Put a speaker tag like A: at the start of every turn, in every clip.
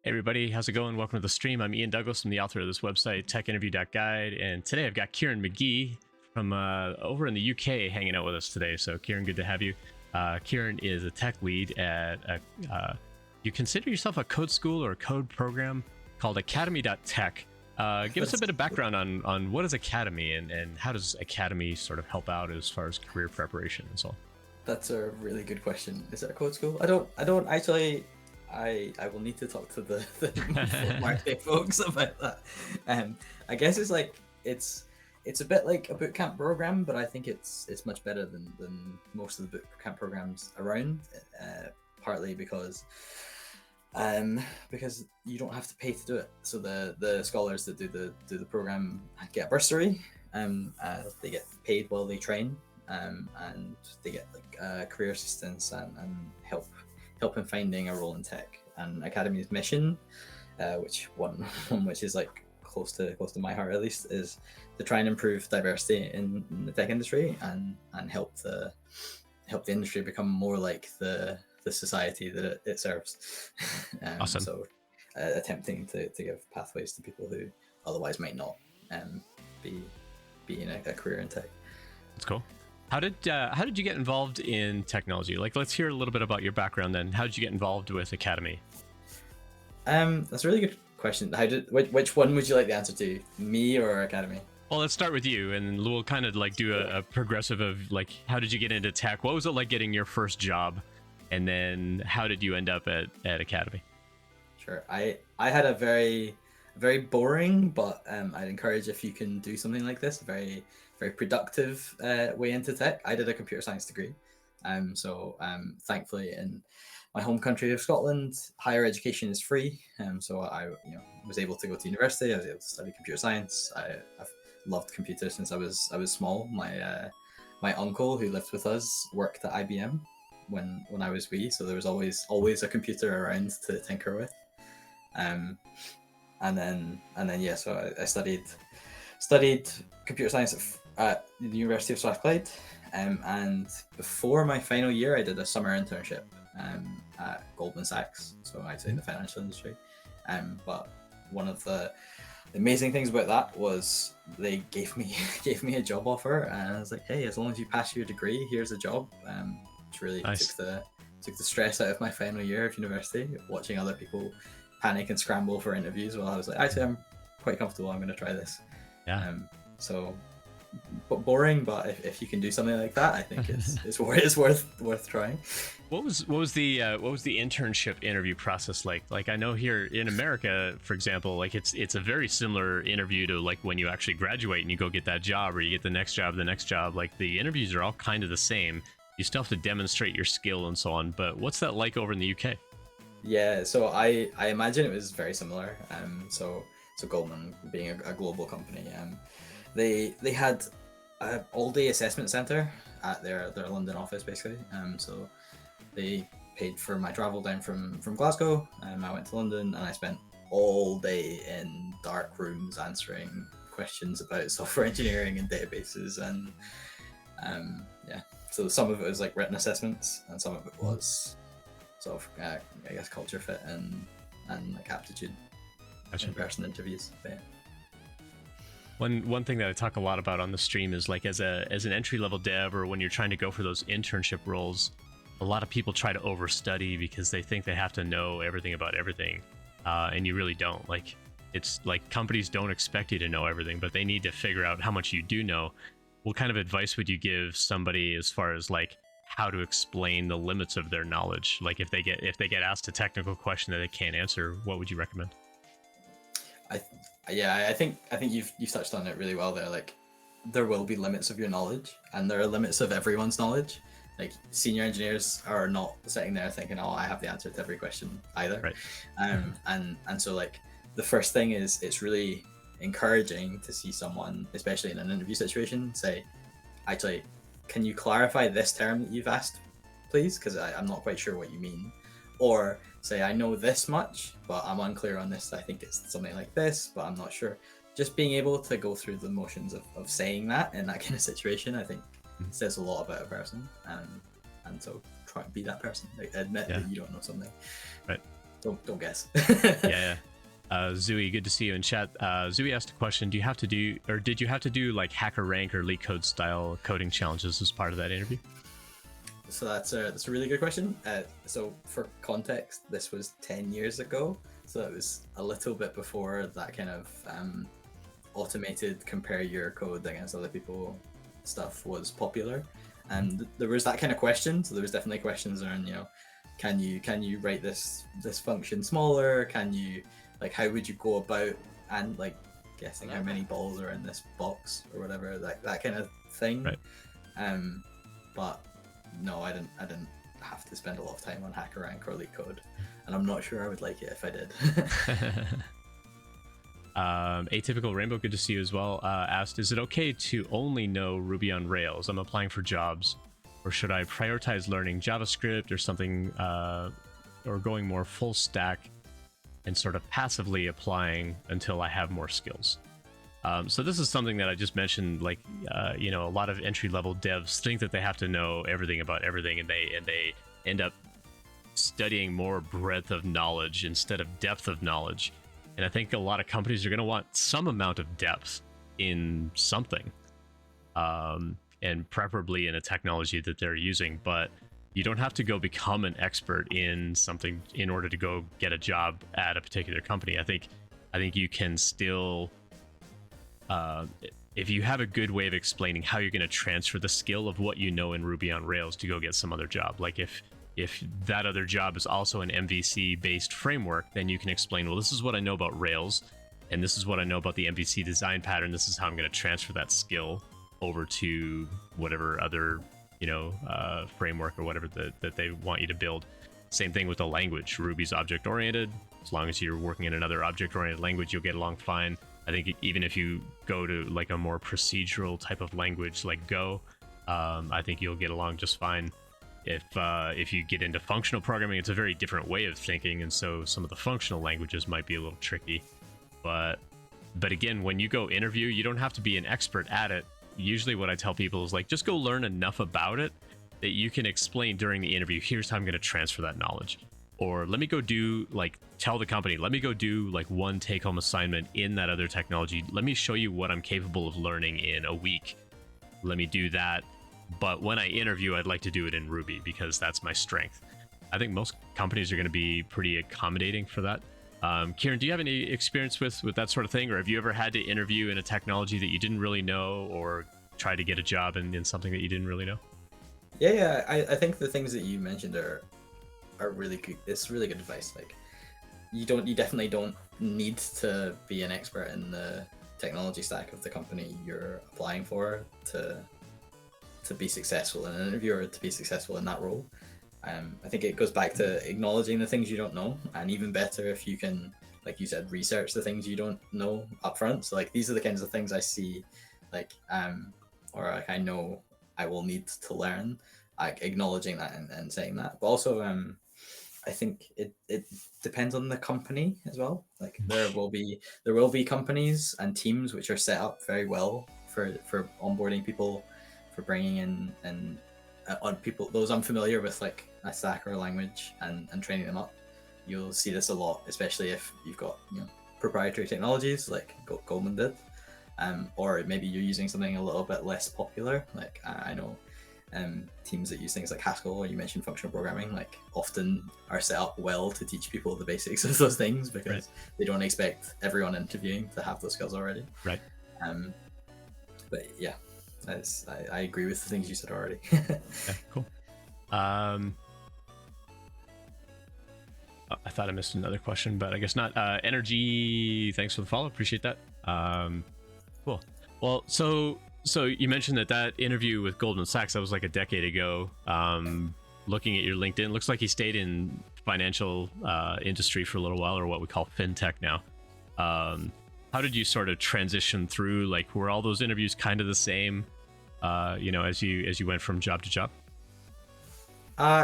A: Hey everybody, how's it going? Welcome to the stream. I'm Ian Douglas. I'm the author of this website, techinterview.guide, and today I've got Ciaran McGhie from over in the UK hanging out with us today. So Ciaran, good to have you. Ciaran is a tech lead at you consider yourself a code school or a code program called Academy.tech. Give us a bit of background on what is Academy and how does Academy sort of help out as far as career preparation and so on?
B: That's a really good question. Is it a code school? I don't actually. I will need to talk to the marketing folks about that. I guess it's a bit like a bootcamp program, but I think it's much better than most of the bootcamp programs around. Partly because you don't have to pay to do it. So the scholars that do the program get a bursary. They get paid while they train. And they get career assistance and help in finding a role in tech. And Academy's mission, which is like close to my heart at least, is to try and improve diversity in the tech industry and help the industry become more like the society that it serves.
A: Awesome.
B: So attempting to give pathways to people who otherwise might not be in a career in tech.
A: That's cool. How did you get involved in technology? Like, let's hear a little bit about your background then. How did you get involved with Academy?
B: That's a really good question. Which one would you like the answer to, me or Academy?
A: Well, let's start with you, and we'll kind of like do a progressive of like, how did you get into tech? What was it like getting your first job? And then how did you end up at Academy?
B: Sure. I had a very boring, but I'd encourage if you can do something like this, very productive way into tech. I did a computer science degree. So thankfully in my home country of Scotland, higher education is free. So I was able to go to university. I was able to study computer science. I've loved computers since I was small. My uncle who lived with us worked at IBM when I was wee. So there was always a computer around to tinker with. And then yeah, so I studied computer science at the University of Strathclyde, and before my final year I did a summer internship at Goldman Sachs, so I'd say in the financial industry. But one of the amazing things about that was they gave me a job offer, and I was like, hey, as long as you pass your degree, here's a job. Which really nice. took the stress out of my final year of university, watching other people panic and scramble for interviews. While I was like, actually, I'm quite comfortable. I'm going to try this.
A: Yeah.
B: So, but boring. But if you can do something like that, I think it's worth trying.
A: What was the internship interview process like? Like, I know here in America, for example, like it's a very similar interview to like when you actually graduate and you go get that job, or you get the next job. Like the interviews are all kind of the same. You still have to demonstrate your skill and so on. But what's that like over in the UK?
B: Yeah, so I imagine it was very similar. So Goldman being a global company, they had an all-day assessment center at their London office basically. So they paid for my travel down from Glasgow. I went to London and I spent all day in dark rooms answering questions about software engineering and databases, and yeah. So some of it was like written assessments, and some of it was sort of I guess culture fit and like aptitude. In-person interviews. But yeah.
A: One thing that I talk a lot about on the stream is like as an entry-level dev, or when you're trying to go for those internship roles, a lot of people try to overstudy because they think they have to know everything about everything, and you really don't. Like, it's like companies don't expect you to know everything, but they need to figure out how much you do know. What kind of advice would you give somebody as far as like how to explain the limits of their knowledge? Like if they get asked a technical question that they can't answer, what would you recommend?
B: I think you've touched on it really well there. Like, there will be limits of your knowledge, and there are limits of everyone's knowledge. Like, senior engineers are not sitting there thinking, oh, I have the answer to every question either.
A: Right.
B: And so like the first thing is, it's really encouraging to see someone, especially in an interview situation, say, actually, can you clarify this term that you've asked, please? Because I'm not quite sure what you mean. Or say, I know this much, but I'm unclear on this. I think it's something like this, but I'm not sure. Just being able to go through the motions of saying that in that kind of situation, I think says a lot about a person. And so try and be that person. Like, admit that you don't know something.
A: Right.
B: Don't guess.
A: Yeah. Zooey, good to see you in chat. Zooey asked a question: did you have to do like hacker rank or leak code style coding challenges as part of that interview?
B: So that's a really good question. So for context, this was 10 years ago, so it was a little bit before that kind of automated compare your code against other people stuff was popular, and there was that kind of question. So there was definitely questions around, you know, can you write this function smaller? Can you, like, how would you go about and like guessing how many balls are in this box or whatever, like that kind of thing.
A: Right.
B: But no, I didn't have to spend a lot of time on HackerRank or Leak Code, and I'm not sure I would like it if I did.
A: Atypical Rainbow, good to see you as well. Asked, is it okay to only know Ruby on Rails? I'm applying for jobs, or should I prioritize learning JavaScript or something, or going more full stack and sort of passively applying until I have more skills? So this is something that I just mentioned, like, you know, a lot of entry-level devs think that they have to know everything about everything, and they end up studying more breadth of knowledge instead of depth of knowledge. And I think a lot of companies are going to want some amount of depth in something, and preferably in a technology that they're using. But you don't have to go become an expert in something in order to go get a job at a particular company. I think you can still, if you have a good way of explaining how you're going to transfer the skill of what you know in Ruby on Rails to go get some other job, like if that other job is also an MVC based framework, then you can explain, well, this is what I know about Rails, and this is what I know about the MVC design pattern. This is how I'm going to transfer that skill over to whatever other, you know, framework or whatever that they want you to build. Same thing with the language. Ruby's object oriented. As long as you're working in another object oriented language, you'll get along fine. I think even if you go to like a more procedural type of language like Go, I think you'll get along just fine. If you get into functional programming, it's a very different way of thinking, and so some of the functional languages might be a little tricky. But again, when you go interview, you don't have to be an expert at it. Usually what I tell people is, like, just go learn enough about it that you can explain during the interview, here's how I'm going to transfer that knowledge. Or let me go do, like, tell the company, let me go do like one take-home assignment in that other technology. Let me show you what I'm capable of learning in a week. Let me do that. But when I interview, I'd like to do it in Ruby because that's my strength. I think most companies are going to be pretty accommodating for that. Ciaran, do you have any experience with that sort of thing? Or have you ever had to interview in a technology that you didn't really know, or try to get a job in something that you didn't really know?
B: Yeah. I think the things that you mentioned are really good. It's really good advice. Like, you definitely don't need to be an expert in the technology stack of the company you're applying for to be successful in an interview or to be successful in that role. I think it goes back to acknowledging the things you don't know, and even better if you can, like you said, research the things you don't know up front. So like, these are the kinds of things I see, like, or like I know I will need to learn, like acknowledging that and saying that. But also, I think it depends on the company as well. Like, there will be companies and teams which are set up very well for onboarding people, for bringing in and on people, those unfamiliar with like a stack or a language, and training them up. You'll see this a lot, especially if you've got, you know, proprietary technologies like Goldman did, or maybe you're using something a little bit less popular. Like, I know teams that use things like Haskell, or you mentioned functional programming, like often are set up well to teach people the basics of those things, because they don't expect everyone interviewing to have those skills already.
A: Right.
B: But yeah, I agree with the things you said already.
A: Yeah, cool. I thought I missed another question, but I guess not. Energy, thanks for the follow. Appreciate that. Cool. Well, so you mentioned that interview with Goldman Sachs, that was like a decade ago. Looking at your LinkedIn, looks like you stayed in financial industry for a little while, or what we call fintech now. How did you sort of transition through? Like, were all those interviews kind of the same, you know, as you went from job to job?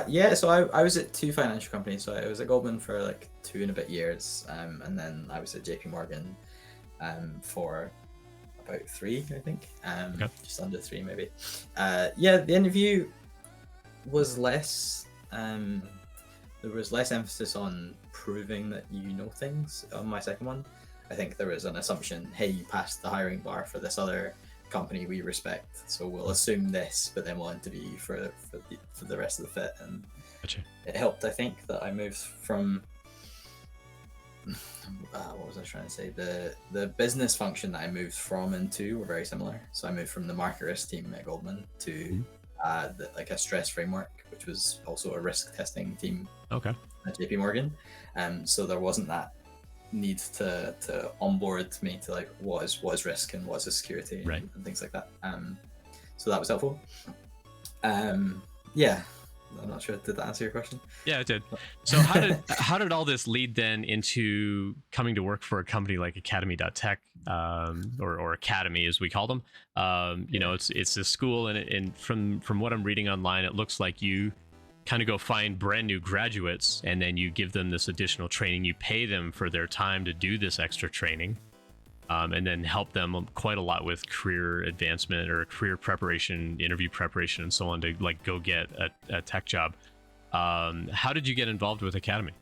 B: Yeah, so I was at two financial companies. So I was at Goldman for like 2 and a bit years, and then I was at JP Morgan for about 3, I think,
A: Okay.
B: just under 3 maybe. Yeah, the interview was less, there there was less emphasis on proving that you know things on my second one. I think there was an assumption, hey, you passed the hiring bar for this other company we respect, so we'll assume this, but then we'll interview you for the rest of the fit. And
A: Gotcha.
B: it helped, I think, that I moved from what was I trying to say? The business function that I moved from and to were very similar. So I moved from the market risk team at Goldman to like a stress framework, which was also a risk testing team at JP Morgan. So there wasn't that need to onboard me to like what is risk and what is security and things like that. So that was helpful. Yeah. I'm not sure. Did that answer your question?
A: Yeah, it did. So how did all this lead then into coming to work for a company like Academy.tech, or Academy as we call them? You know, it's a school, and from what I'm reading online, it looks like you kind of go find brand new graduates, and then you give them this additional training. You pay them for their time to do this extra training, and then help them quite a lot with career advancement or career preparation, interview preparation, and so on to like go get a tech job. How did you get involved with Academy?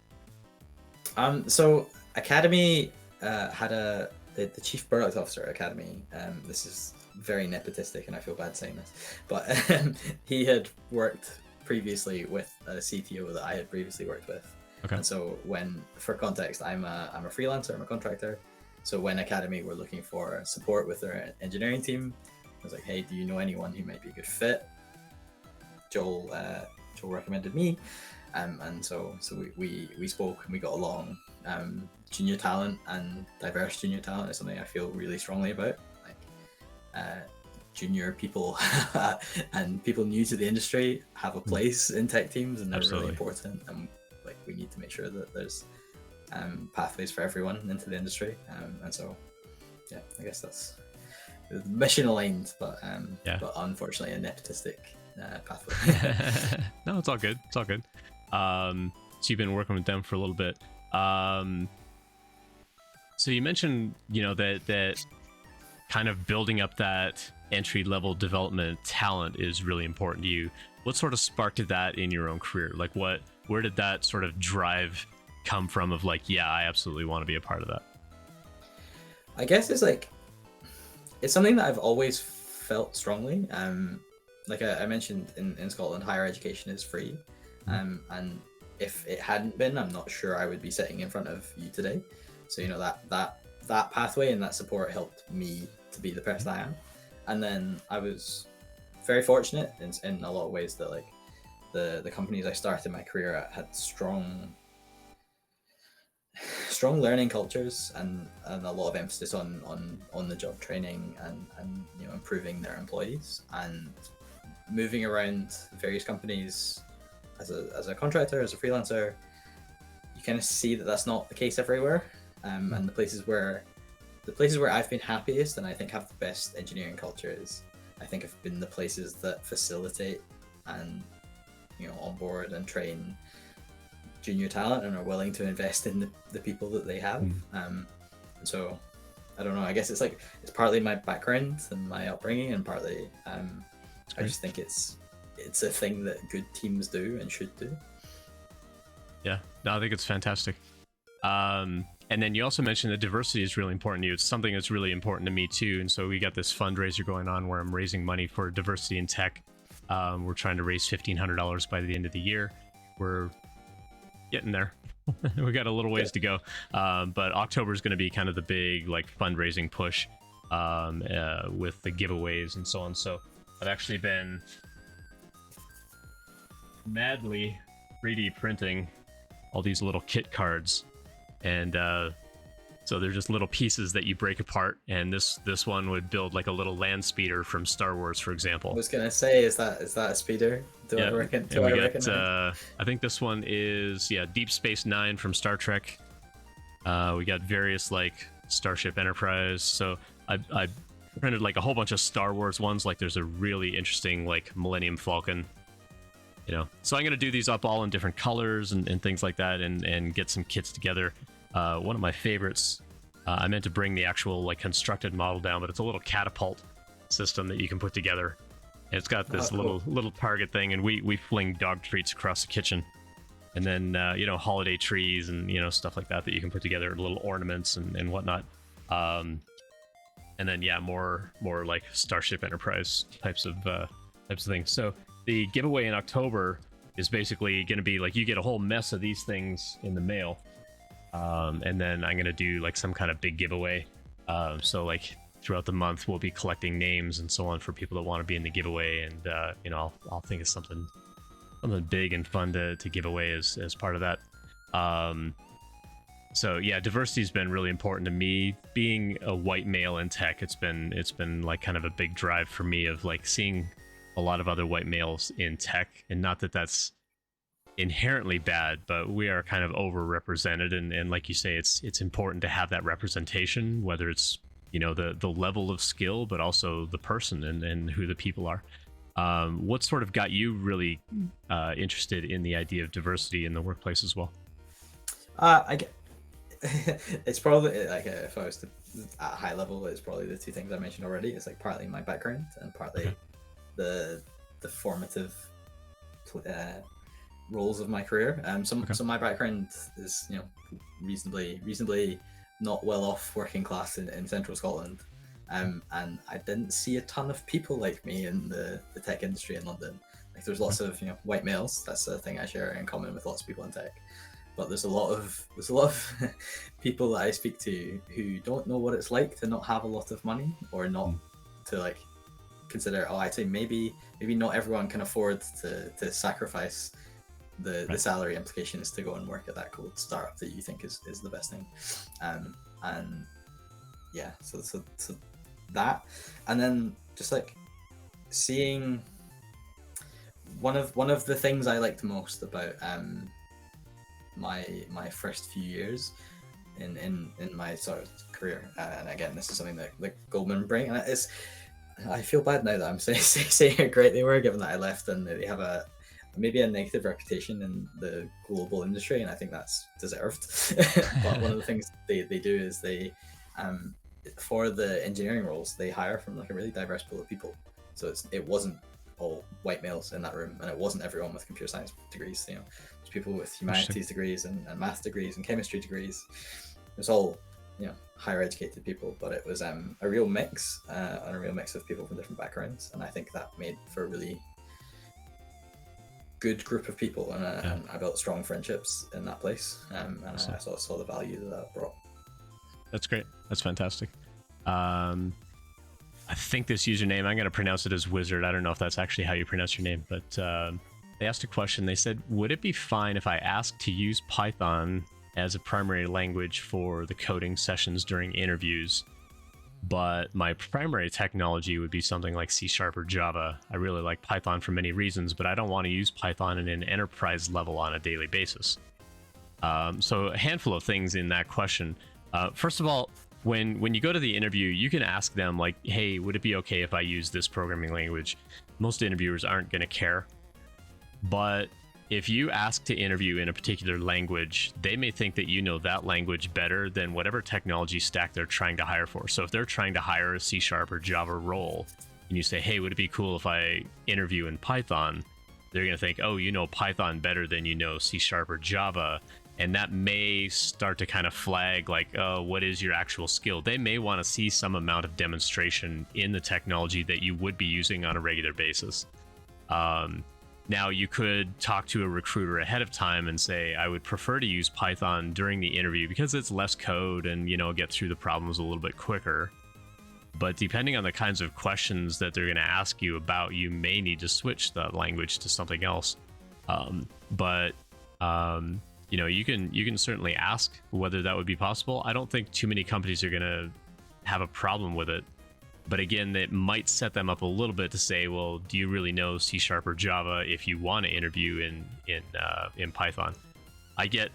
B: So Academy had the chief product officer at Academy. This is very nepotistic, and I feel bad saying this, but he had worked previously with a CTO that I had previously worked with. And so for context, I'm a freelancer, I'm a contractor. So when Academy were looking for support with their engineering team, I was like, hey, do you know anyone who might be a good fit? Joel recommended me. And so we spoke and we got along. Junior talent and diverse junior talent is something I feel really strongly about. Like junior people and people new to the industry have a place in tech teams, and they're really important. And like we need to make sure that there's pathways for everyone into the industry, and so yeah, I guess that's the mission aligned, but unfortunately a nepotistic pathway.
A: No, it's all good. It's all good. So you've been working with them for a little bit. So you mentioned, you know, that kind of building up that entry level development talent is really important to you. What sort of sparked that in your own career? Like where did that sort of drive come from of like, yeah, I absolutely want to be a part of that?
B: I guess it's something that I've always felt strongly. Like I mentioned in Scotland, higher education is free. And if it hadn't been, I'm not sure I would be sitting in front of you today. So, you know, that pathway and that support helped me to be the person I am. And then I was very fortunate in a lot of ways that like the companies I started my career at had strong learning cultures and a lot of emphasis on the job training and you know, improving their employees. And moving around various companies as a contractor, as a freelancer, you kind of see that that's not the case everywhere. And the places where I've been happiest and I think have the best engineering cultures, I think have been the places that facilitate and, you know, onboard and train junior talent and are willing to invest in the people that they have. So I don't know, I guess it's partly my background and my upbringing, and partly I just think it's a thing that good teams do and should do.
A: Yeah, no, I think it's fantastic. And then you also mentioned that diversity is really important to you. It's something that's really important to me too. And so we got this fundraiser going on where I'm raising money for diversity in tech. We're trying to raise $1,500 by the end of the year. We're getting there. We got a little ways to go. But October is going to be kind of the big like fundraising push with the giveaways and so on. So I've actually been madly 3D printing all these little kit cards, and so they're just little pieces that you break apart, and this one would build like a little land speeder from Star Wars, for example.
B: I was gonna say, is that a speeder?
A: I think this one is Deep Space Nine from Star Trek. We got various like Starship Enterprise. So I printed like a whole bunch of Star Wars ones. Like there's a really interesting like Millennium Falcon. You know, so I'm gonna do these up all in different colors and things like that, and get some kits together. One of my favorites, I meant to bring the actual like constructed model down, but it's a little catapult system that you can put together. And it's got this little target thing, and we fling dog treats across the kitchen. and then holiday trees and stuff like that you can put together, little ornaments and whatnot. And then more like Starship Enterprise types of things. So the giveaway in October is basically going to be like, you get a whole mess of these things in the mail, and then I'm going to do like some kind of big giveaway. So like throughout the month we'll be collecting names and so on for people that want to be in the giveaway, and I'll think of something big and fun to give away as part of that. So yeah, diversity's been really important to me. Being a white male in tech, it's been like kind of a big drive for me of like seeing a lot of other white males in tech, and not that that's inherently bad, but we are kind of overrepresented, and like you say, it's important to have that representation, whether it's the level of skill, but also the person and who the people are. What sort of got you really interested in the idea of diversity in the workplace as well?
B: I get it's probably like, if I was to at a high level, it's probably the two things I mentioned already. It's like partly my background and partly the formative roles of my career. So my background is reasonably not well off working class in central Scotland, and I didn't see a ton of people like me in the tech industry in London. Like there's lots of white males. That's a thing I share in common with lots of people in tech. But there's a lot of people that I speak to who don't know what it's like to not have a lot of money, or not to like consider, actually maybe not everyone can afford to sacrifice the salary implications to go and work at that cool startup that you think is the best thing. And yeah, so that, and then just like seeing one of the things I liked most about my first few years in my sort of career, and again, this is something that Goldman bring, and I feel bad now that I'm saying how great they were, given that I left and they have maybe a negative reputation in the global industry, and I think that's deserved. But one of the things they do is they for the engineering roles, they hire from like a really diverse pool of people. So it wasn't all white males in that room, and it wasn't everyone with computer science degrees. There's people with humanities degrees and math degrees and chemistry degrees. It's all higher educated people, but it was a real mix and a real mix of people from different backgrounds, and I think that made for a really good group of people, and I built strong friendships in that place, and awesome. I saw the value that brought. That's
A: great. That's fantastic. I think this username, I'm going to pronounce it as Wizard. I don't know if that's actually how you pronounce your name, but they asked a question. They said, would it be fine if I asked to use Python as a primary language for the coding sessions during interviews, but my primary technology would be something like C# or Java? I really like Python for many reasons, but I don't want to use Python in an enterprise level on a daily basis. So a handful of things in that question. First of all, when you go to the interview, you can ask them like, hey, would it be okay if I use this programming language? Most interviewers aren't going to care. But if you ask to interview in a particular language, they may think that you know that language better than whatever technology stack they're trying to hire for. So if they're trying to hire a C# or Java role, and you say, hey, would it be cool if I interview in Python? They're going to think, oh, you know Python better than you know C# or Java. And that may start to kind of flag like, oh, what is your actual skill? They may want to see some amount of demonstration in the technology that you would be using on a regular basis. Now, you could talk to a recruiter ahead of time and say, I would prefer to use Python during the interview because it's less code and, get through the problems a little bit quicker. But depending on the kinds of questions that they're going to ask you about, you may need to switch the language to something else. You can certainly ask whether that would be possible. I don't think too many companies are going to have a problem with it. But again, it might set them up a little bit to say, well, do you really know C# or Java if you want to interview in Python? I get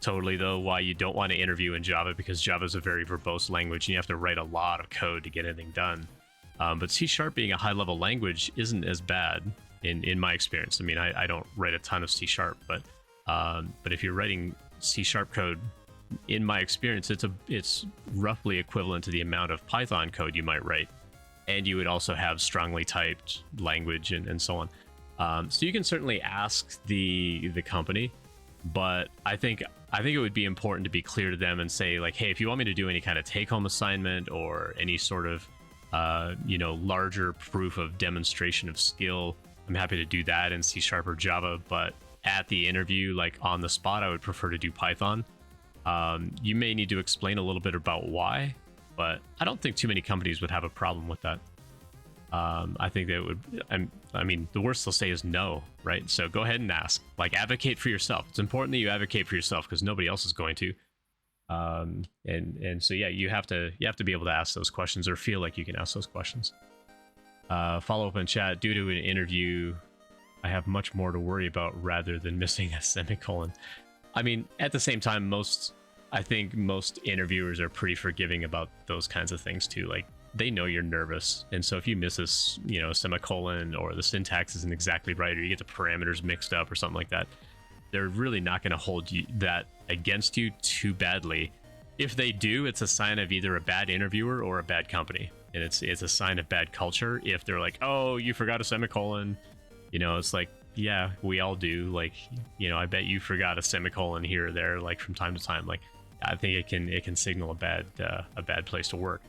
A: totally, though, why you don't want to interview in Java, because Java is a very verbose language and you have to write a lot of code to get anything done. But C# being a high-level language isn't as bad in my experience. I mean, I don't write a ton of C#, but if you're writing C# code, in my experience, it's roughly equivalent to the amount of Python code you might write, and you would also have strongly typed language and so on. So you can certainly ask the company. But I think it would be important to be clear to them and say like, hey, if you want me to do any kind of take-home assignment or any sort of larger proof of demonstration of skill, I'm happy to do that in C# or Java. But at the interview, like on the spot, I would prefer to do Python. You may need to explain a little bit about why, but I don't think too many companies would have a problem with that. I think they would. I mean, the worst they'll say is no, right? So go ahead and ask. Like, advocate for yourself. It's important that you advocate for yourself because nobody else is going to. And so yeah, you have to be able to ask those questions or feel like you can ask those questions. Follow up in chat. Due to an interview, I have much more to worry about rather than missing a semicolon. I mean, at the same time, I think most interviewers are pretty forgiving about those kinds of things too. Like, they know you're nervous, and so if you miss a semicolon or the syntax isn't exactly right, or you get the parameters mixed up or something like that, they're really not going to hold that against you too badly. If they do, it's a sign of either a bad interviewer or a bad company, and it's a sign of bad culture. If they're like, oh, you forgot a semicolon, it's like, yeah, we all do. Like, I bet you forgot a semicolon here or there, like from time to time. Like, I think it can signal a bad place to work.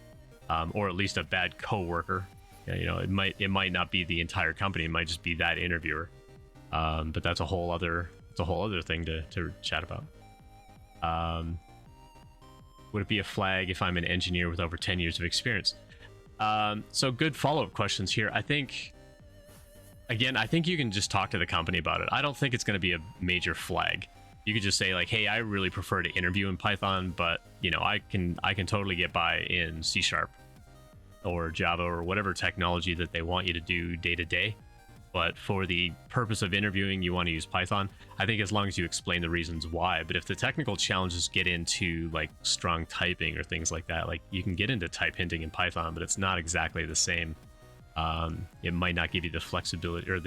A: Or at least a bad coworker. It might not be the entire company. It might just be that interviewer. But that's a whole other thing to chat about. Would it be a flag if I'm an engineer with over 10 years of experience? So good follow-up questions here. I think you can just talk to the company about it. I don't think it's going to be a major flag. You could just say like, hey, I really prefer to interview in Python, but I can totally get by in C# or Java or whatever technology that they want you to do day to day. But for the purpose of interviewing, you want to use Python. I think as long as you explain the reasons why. But if the technical challenges get into like strong typing or things like that, like you can get into type hinting in Python, but it's not exactly the same. It might not give you the flexibility, or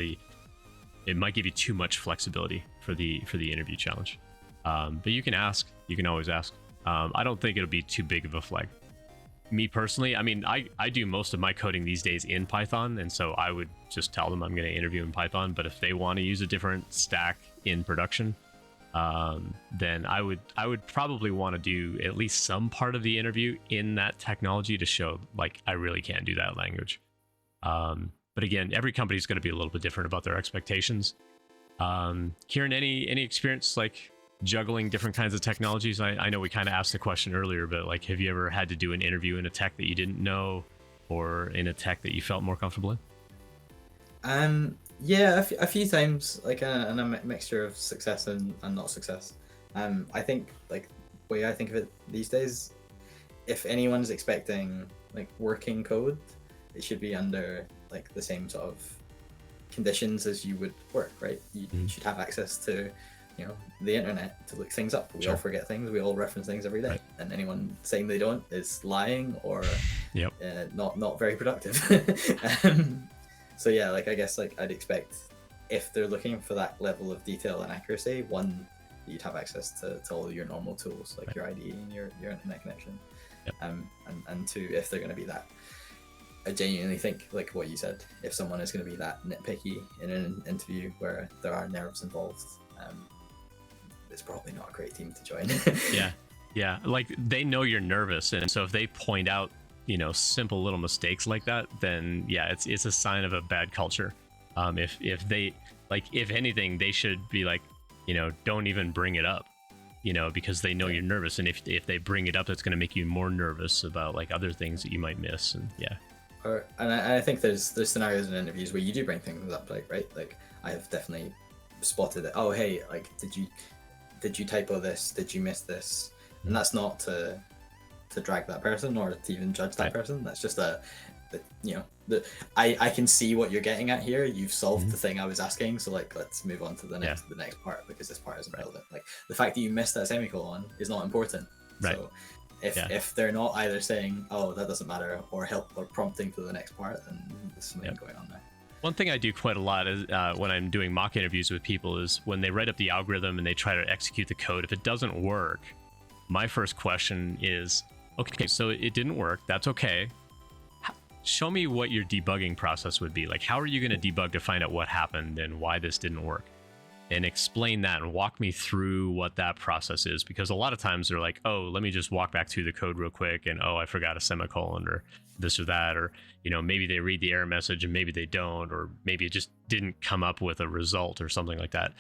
A: it might give you too much flexibility for the interview challenge. But you can ask. You can always ask. I don't think it'll be too big of a flag. Me personally, I mean, I do most of my coding these days in Python, and so I would just tell them I'm going to interview in Python. But if they want to use a different stack in production, then I would probably want to do at least some part of the interview in that technology to show like I really can do that language. But again, every company is going to be a little bit different about their expectations. Ciaran, any experience like juggling different kinds of technologies? I know we kind of asked the question earlier, but like, have you ever had to do an interview in a tech that you didn't know, or in a tech that you felt more comfortable in?
B: Yeah, a few times, like in a mixture of success and not success. I think like the way I think of it these days, if anyone's expecting like working code, it should be under like the same sort of conditions as you would work, right? You should have access to the internet to look things up. We all forget things. We all reference things every day, right. And anyone saying they don't is lying or not very productive. So yeah, like I guess like I'd expect if they're looking for that level of detail and accuracy, one, you'd have access to all your normal tools like your IDE and your internet connection. And two, if they're going to be that, I genuinely think like what you said, if someone is going to be that nitpicky in an interview where there are nerves involved, it's probably not a great team to join.
A: yeah, like they know you're nervous, and so if they point out simple little mistakes like that, then yeah, it's a sign of a bad culture. If they like, if anything, they should be like, don't even bring it up, because they know you're nervous, and if they bring it up, it's going to make you more nervous about like other things that you might miss. And yeah,
B: and I think there's scenarios in interviews where you do bring things up, like right, like I have definitely spotted it. Oh hey, like did you typo this? Did you miss this? And that's not to drag that person or to even judge that person. That's just I can see what you're getting at here. You've solved the thing I was asking, so like let's move on to the next part, because this part isn't relevant. Like the fact that you missed that semicolon is not important. Right. So if they're not either saying, oh, that doesn't matter, or prompting to the next part, then there's something going on there.
A: One thing I do quite a lot is when I'm doing mock interviews with people is when they write up the algorithm and they try to execute the code, if it doesn't work, my first question is, okay, so it didn't work. That's okay. Show me what your debugging process would be. Like, how are you going to debug to find out what happened and why this didn't work? and explain that and walk me through what that process is, because a lot of times they're like, oh, let me just walk back through the code real quick, and oh, I forgot a semicolon or this or that, or maybe they read the error message and maybe they don't, or maybe it just didn't come up with a result or something like that.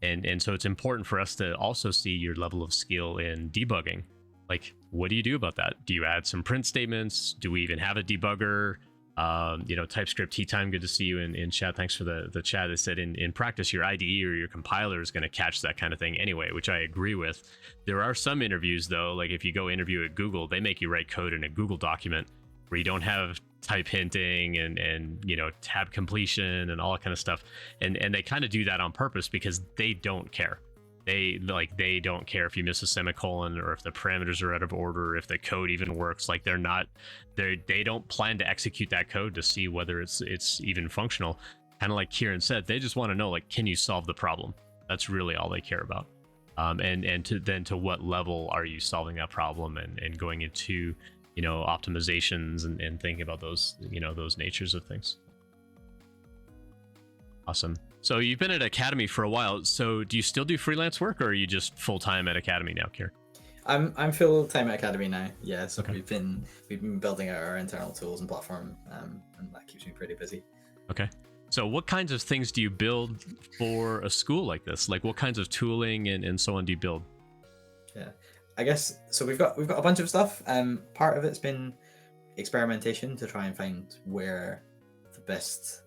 A: And so it's important for us to also see your level of skill in debugging. Like, what do you do about that? Do you add some print statements? Do we even have a debugger? TypeScript tea time, good to see you in chat. Thanks for the chat. It said in practice, your IDE or your compiler is going to catch that kind of thing anyway, which I agree with. There are some interviews though, like if you go interview at Google, they make you write code in a Google document where you don't have type hinting and tab completion and all that kind of stuff. And they kind of do that on purpose because they don't care. They don't care if you miss a semicolon or if the parameters are out of order, if the code even works. Like they don't plan to execute that code to see whether it's even functional. Kind of like Ciaran said, they just want to know, like, can you solve the problem? That's really all they care about. And to what level are you solving that problem, and going into optimizations and thinking about those those natures of things. Awesome. So you've been at Academy for a while. So do you still do freelance work, or are you just full time at Academy now, Ciaran?
B: I'm full time at Academy now. Yeah, so
A: Okay.
B: we've been building out our internal tools and platform, and that keeps me pretty busy.
A: Okay. So what kinds of things do you build for a school like this? Like, what kinds of tooling and so on do you build?
B: Yeah, I guess so. We've got a bunch of stuff. Part of it's been experimentation to try and find where the best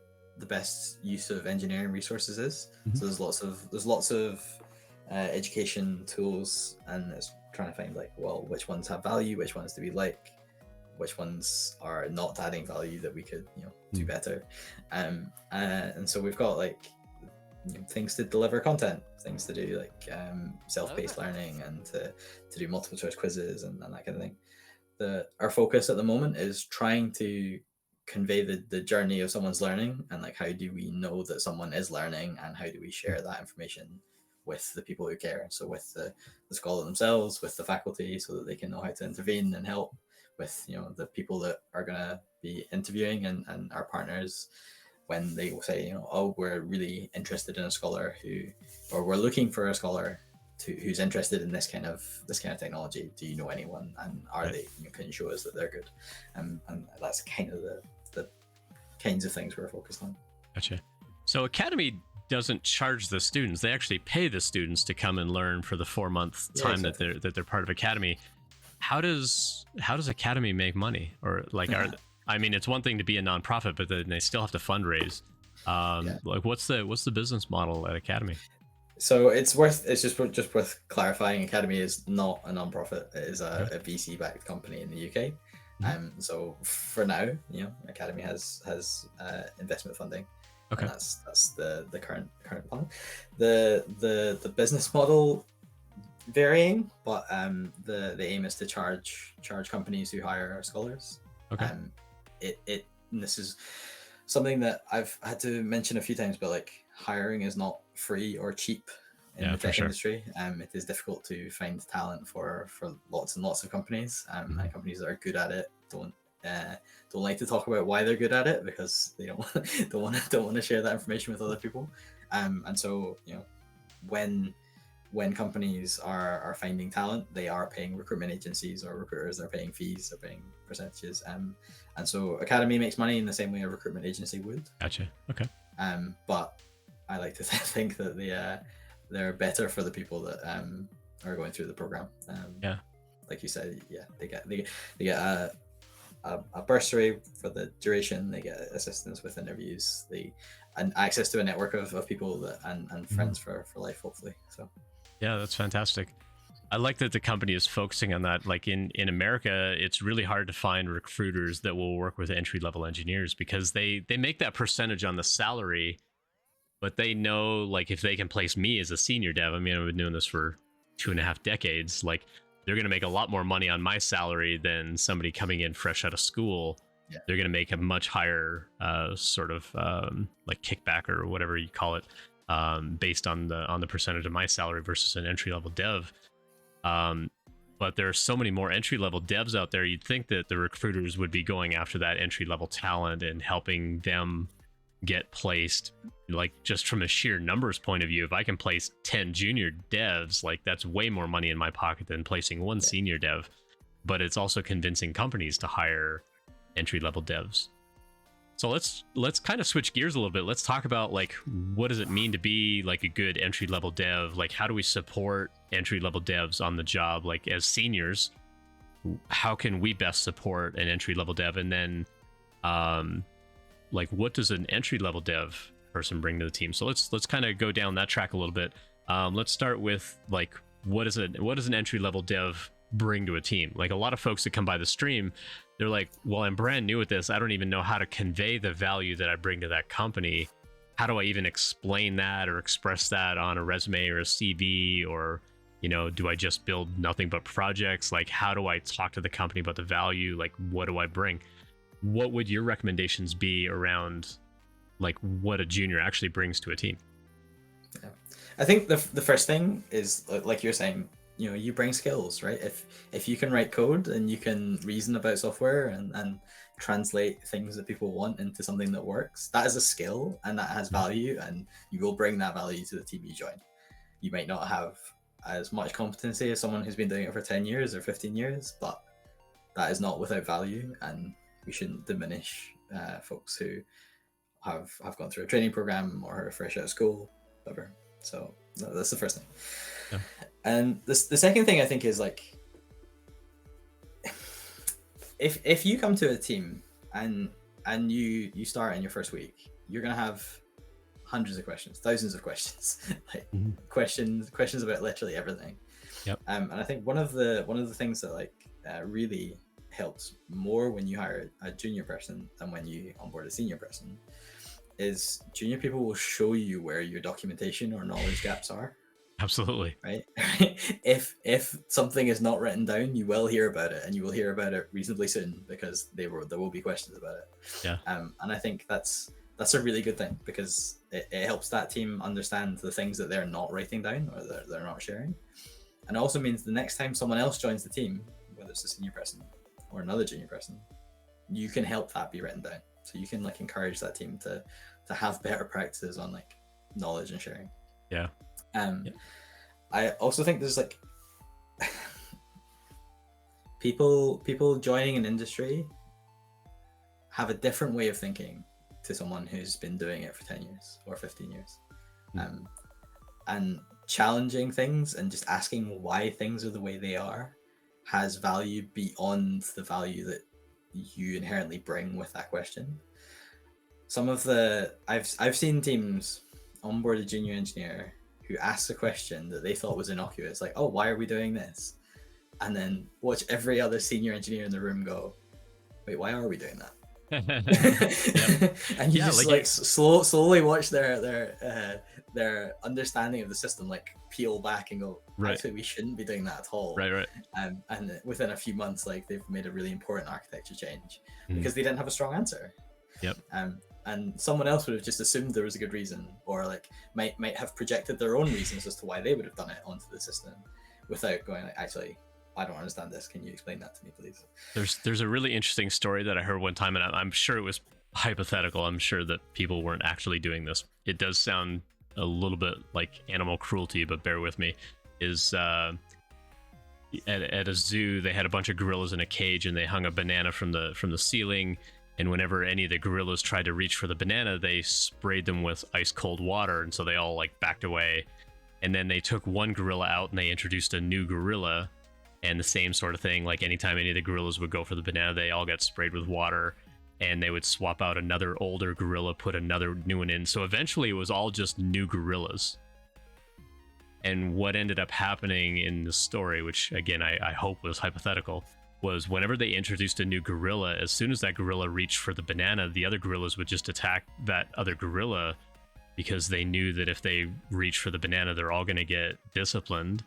B: use of engineering resources is.
A: Mhm.
B: So there's lots of education tools, and it's trying to find, like, well, which ones have value, which ones do we like, which ones are not adding value that we could do better. And so we've got, like, things to deliver content, things to do, like self-paced learning, and to do multiple choice quizzes and that kind of thing. Our focus at the moment is trying to convey the journey of someone's learning, and, like, how do we know that someone is learning, and how do we share that information with the people who care. So with the scholar themselves, with the faculty, so that they can know how to intervene and help, with the people that are going to be interviewing, and our partners, when they will say, oh, we're really interested in a scholar or we're looking for a scholar who's interested in this kind of technology. Do you know anyone? And are they? Can you show us that they're good? And that's kind of the kinds of things we're focused on.
A: Gotcha. So Academy doesn't charge the students; they actually pay the students to come and learn for the 4-month time exactly. that they're part of Academy. How does Academy make money? Or, like, I mean, it's one thing to be a nonprofit, but then they still have to fundraise. Like, what's the business model at Academy?
B: So it's just worth clarifying. Academy is not a nonprofit. It is a VC-backed company in the UK. So for now, Academy has investment funding. Okay. And that's the current plan. The business model varying, but the aim is to charge companies who hire our scholars. Okay. This is something that I've had to mention a few times, but, like, hiring is not free or cheap in the tech industry. It is difficult to find talent for lots and lots of companies, and companies that are good at it don't like to talk about why they're good at it, because they don't want to share that information with other people. And so when companies are finding talent, they are paying recruitment agencies or recruiters. They're paying fees, they're paying percentages, and so Academy makes money in the same way a recruitment agency would. Gotcha. Okay. But I like to think that they're better for the people that are going through the program. Like you said, they get a bursary for the duration. They get assistance with interviews, and access to a network of people that and friends for life, hopefully. So.
A: Yeah, that's fantastic. I like that the company is focusing on that. Like, in America, it's really hard to find recruiters that will work with entry-level engineers, because they make that percentage on the salary, but they know, like, if they can place me as a senior dev, I mean, I've been doing this for 2.5 decades, like, they're going to make a lot more money on my salary than somebody coming in fresh out of school. Yeah. They're going to make a much higher sort of like kickback or whatever you call it, based on the percentage of my salary versus an entry-level dev. But there are so many more entry-level devs out there. You'd think that the recruiters would be going after that entry-level talent and helping them get placed, like just from a sheer numbers point of view. If I can place 10 junior devs, like that's way more money in my pocket than placing one senior dev. But it's also convincing companies to hire entry-level devs. So let's kind of switch gears a little bit. Let's talk about like, what does it mean to be like a good entry-level dev? Like, how do we support entry-level devs on the job? Like, as seniors, how can we best support an entry-level dev? And then like, what does an entry-level dev person bring to the team? So let's kind of go down that track a little bit. Let's start with like, what does an entry-level dev bring to a team? Like, a lot of folks that come by the stream, they're like, well, I'm brand new at this. I don't even know how to convey the value that I bring to that company. How do I even explain that or express that on a resume or a CV? Or, you know, do I just build nothing but projects? Like, how do I talk to the company about the value? Like, what do I bring? What would your recommendations be around like what a junior actually brings to a team?
B: Yeah. I think the first thing is, like you're saying, you know, you bring skills, right? If you can write code and you can reason about software and translate things that people want into something that works, that is a skill and that has value, and you will bring that value to the team you join. You might not have as much competency as someone who's been doing it for 10 years or 15 years, but that is not without value, and we shouldn't diminish folks who have gone through a training program or are fresh out of school, whatever. So that's the first thing. Yeah. And the second thing I think is like, if you come to a team and you start in your first week, you're gonna have hundreds of questions, thousands of questions, like questions about literally everything.
A: Yep.
B: And I think one of the things that like really helps more when you hire a junior person than when you onboard a senior person is junior people will show you where your documentation or knowledge gaps are.
A: Absolutely.
B: Right. If something is not written down, you will hear about it, and you will hear about it reasonably soon because there will be questions about it.
A: Yeah.
B: And I think that's a really good thing, because it helps that team understand the things that they're not writing down or they're not sharing. And it also means the next time someone else joins the team, whether it's a senior person or another junior person, you can help that be written down. So you can like encourage that team to have better practices on like knowledge and sharing.
A: Yeah.
B: I also think there's like people joining an industry have a different way of thinking to someone who's been doing it for 10 years or 15 years. And challenging things and just asking why things are the way they are has value beyond the value that you inherently bring with that question. Some of the I've seen teams onboard a junior engineer who asks a question that they thought was innocuous, like, oh, why are we doing this? And then watch every other senior engineer in the room go, wait, why are we doing that? And you just like slowly watch their understanding of the system like peel back and go, actually, we shouldn't be doing that at all.
A: Right.
B: And within a few months, like they've made a really important architecture change because they didn't have a strong answer.
A: Yep.
B: And someone else would have just assumed there was a good reason, or like might have projected their own reasons as to why they would have done it onto the system without going like, actually, I don't understand this. Can you explain that to me, please?
A: There's a really interesting story that I heard one time, and I'm sure it was hypothetical. I'm sure that people weren't actually doing this. It does sound a little bit like animal cruelty, but bear with me. Is at a zoo, they had a bunch of gorillas in a cage, and they hung a banana from the ceiling. And whenever any of the gorillas tried to reach for the banana, they sprayed them with ice cold water, and so they all like backed away. And then they took one gorilla out and they introduced a new gorilla, and the same sort of thing. Like anytime any of the gorillas would go for the banana, they all got sprayed with water, and they would swap out another older gorilla, put another new one in. So eventually it was all just new gorillas. And what ended up happening in the story, which again I hope was hypothetical, was whenever they introduced a new gorilla, as soon as that gorilla reached for the banana, the other gorillas would just attack that other gorilla, because they knew that if they reach for the banana, they're all going to get disciplined.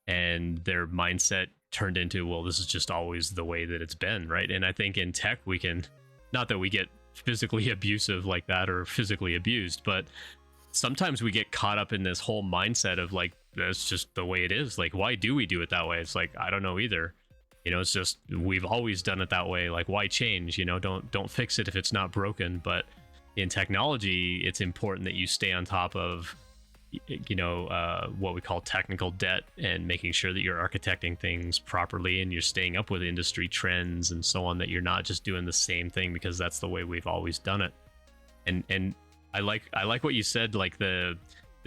A: And their mindset turned into, well, this is just always the way that it's been, right? And I think in tech, we can, not that we get physically abusive like that or physically abused, but sometimes we get caught up in this whole mindset of like, that's just the way it is. Like, why do we do it that way? It's like, I don't know either. You know, it's just, we've always done it that way. Like, why change? You know, don't fix it if it's not broken. But in technology, it's important that you stay on top of what we call technical debt, and making sure that you're architecting things properly and you're staying up with industry trends and so on, that you're not just doing the same thing because that's the way we've always done it. And I like what you said, like the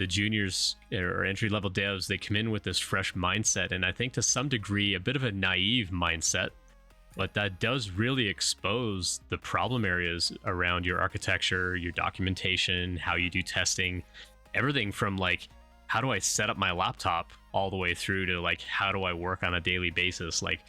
A: juniors or entry level devs, they come in with this fresh mindset, and I think to some degree a bit of a naive mindset, but that does really expose the problem areas around your architecture, your documentation, how you do testing, everything from like, how do I set up my laptop, all the way through to like, how do I work on a daily basis? Like,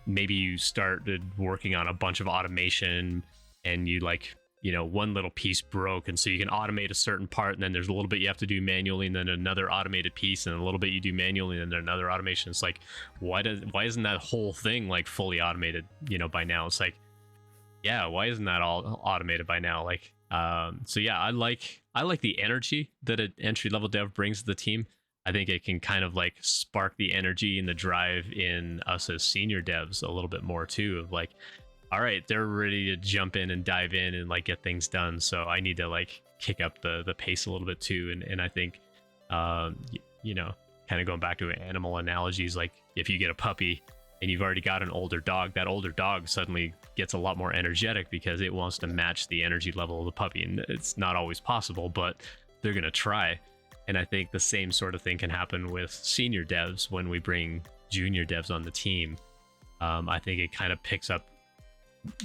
A: maybe you started working on a bunch of automation and you like, one little piece broke, and so you can automate a certain part, and then there's a little bit you have to do manually, and then another automated piece, and a little bit you do manually, and then another automation. It's like, why isn't that whole thing like fully automated, by now? It's like, yeah, why isn't that all automated by now? Like, so yeah, I like the energy that an entry level dev brings to the team. I think it can kind of like spark the energy and the drive in us as senior devs a little bit more too, of like, all right, they're ready to jump in and dive in and like get things done. So I need to like kick up the pace a little bit too. And I think, kind of going back to animal analogies, like if you get a puppy and you've already got an older dog, that older dog suddenly gets a lot more energetic because it wants to match the energy level of the puppy. And it's not always possible, but they're going to try. And I think the same sort of thing can happen with senior devs when we bring junior devs on the team. I think it kind of picks up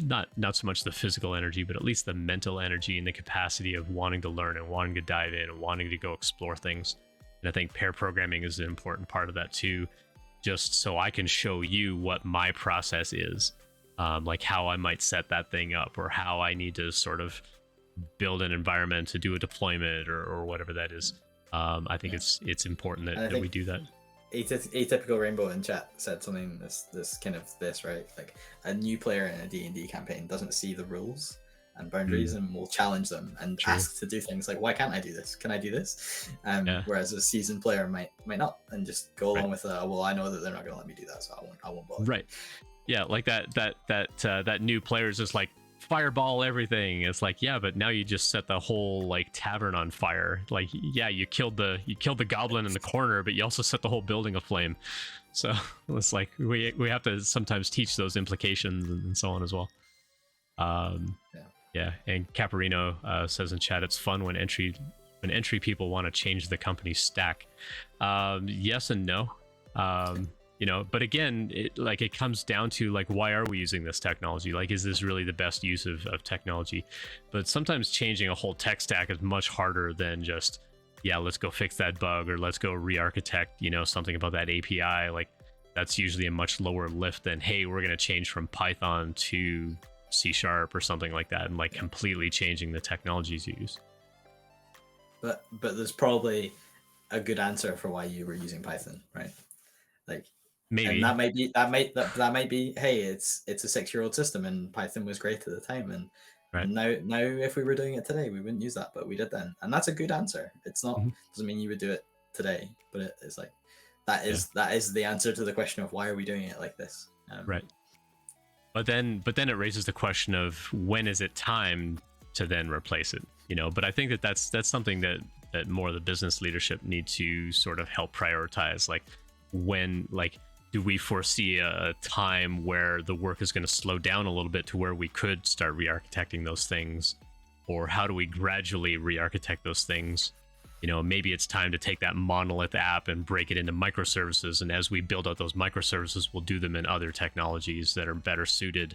A: not so much the physical energy, but at least the mental energy and the capacity of wanting to learn and wanting to dive in and wanting to go explore things. And I think pair programming is an important part of that too, just so I can show you what my process is, like how I might set that thing up, or how I need to sort of build an environment to do a deployment or whatever that is. I think it's important that we do that.
B: Atypical Rainbow in chat said something this right, like a new player in a D&D campaign doesn't see the rules and boundaries and will challenge them and ask to do things like, why can't I do this, can I do this? Whereas a seasoned player might not, and just go along with well, I know that they're not gonna let me do that, so I won't bother.
A: Right. Yeah, like that new player is just like, fireball everything. It's like, yeah, but now you just set the whole like tavern on fire. Like, yeah, you killed the goblin in the corner, but you also set the whole building aflame. So it's like we have to sometimes teach those implications and so on as well. Yeah. And Caparino says in chat, it's fun when entry people want to change the company stack. Yes and no. But again, it comes down to like, why are we using this technology? Like, is this really the best use of technology? But sometimes changing a whole tech stack is much harder than just, let's go fix that bug, or let's go re-architect, something about that API. Like, that's usually a much lower lift than, hey, we're going to change from Python to C# or something like that, and like completely changing the technologies you use.
B: But there's probably a good answer for why you were using Python, right? Like, maybe, and that might be hey, it's a 6-year-old system and Python was great at the time, and now if we were doing it today, we wouldn't use that, but we did then, and that's a good answer. It's not doesn't mean you would do it today, but it's like that is the answer to the question of why are we doing it like this,
A: right? But then it raises the question of when is it time to then replace it, But I think that's something that more of the business leadership need to sort of help prioritize, like when, like, do we foresee a time where the work is going to slow down a little bit to where we could start re-architecting those things? Or how do we gradually re-architect those things? Maybe it's time to take that monolith app and break it into microservices. And as we build out those microservices, we'll do them in other technologies that are better suited,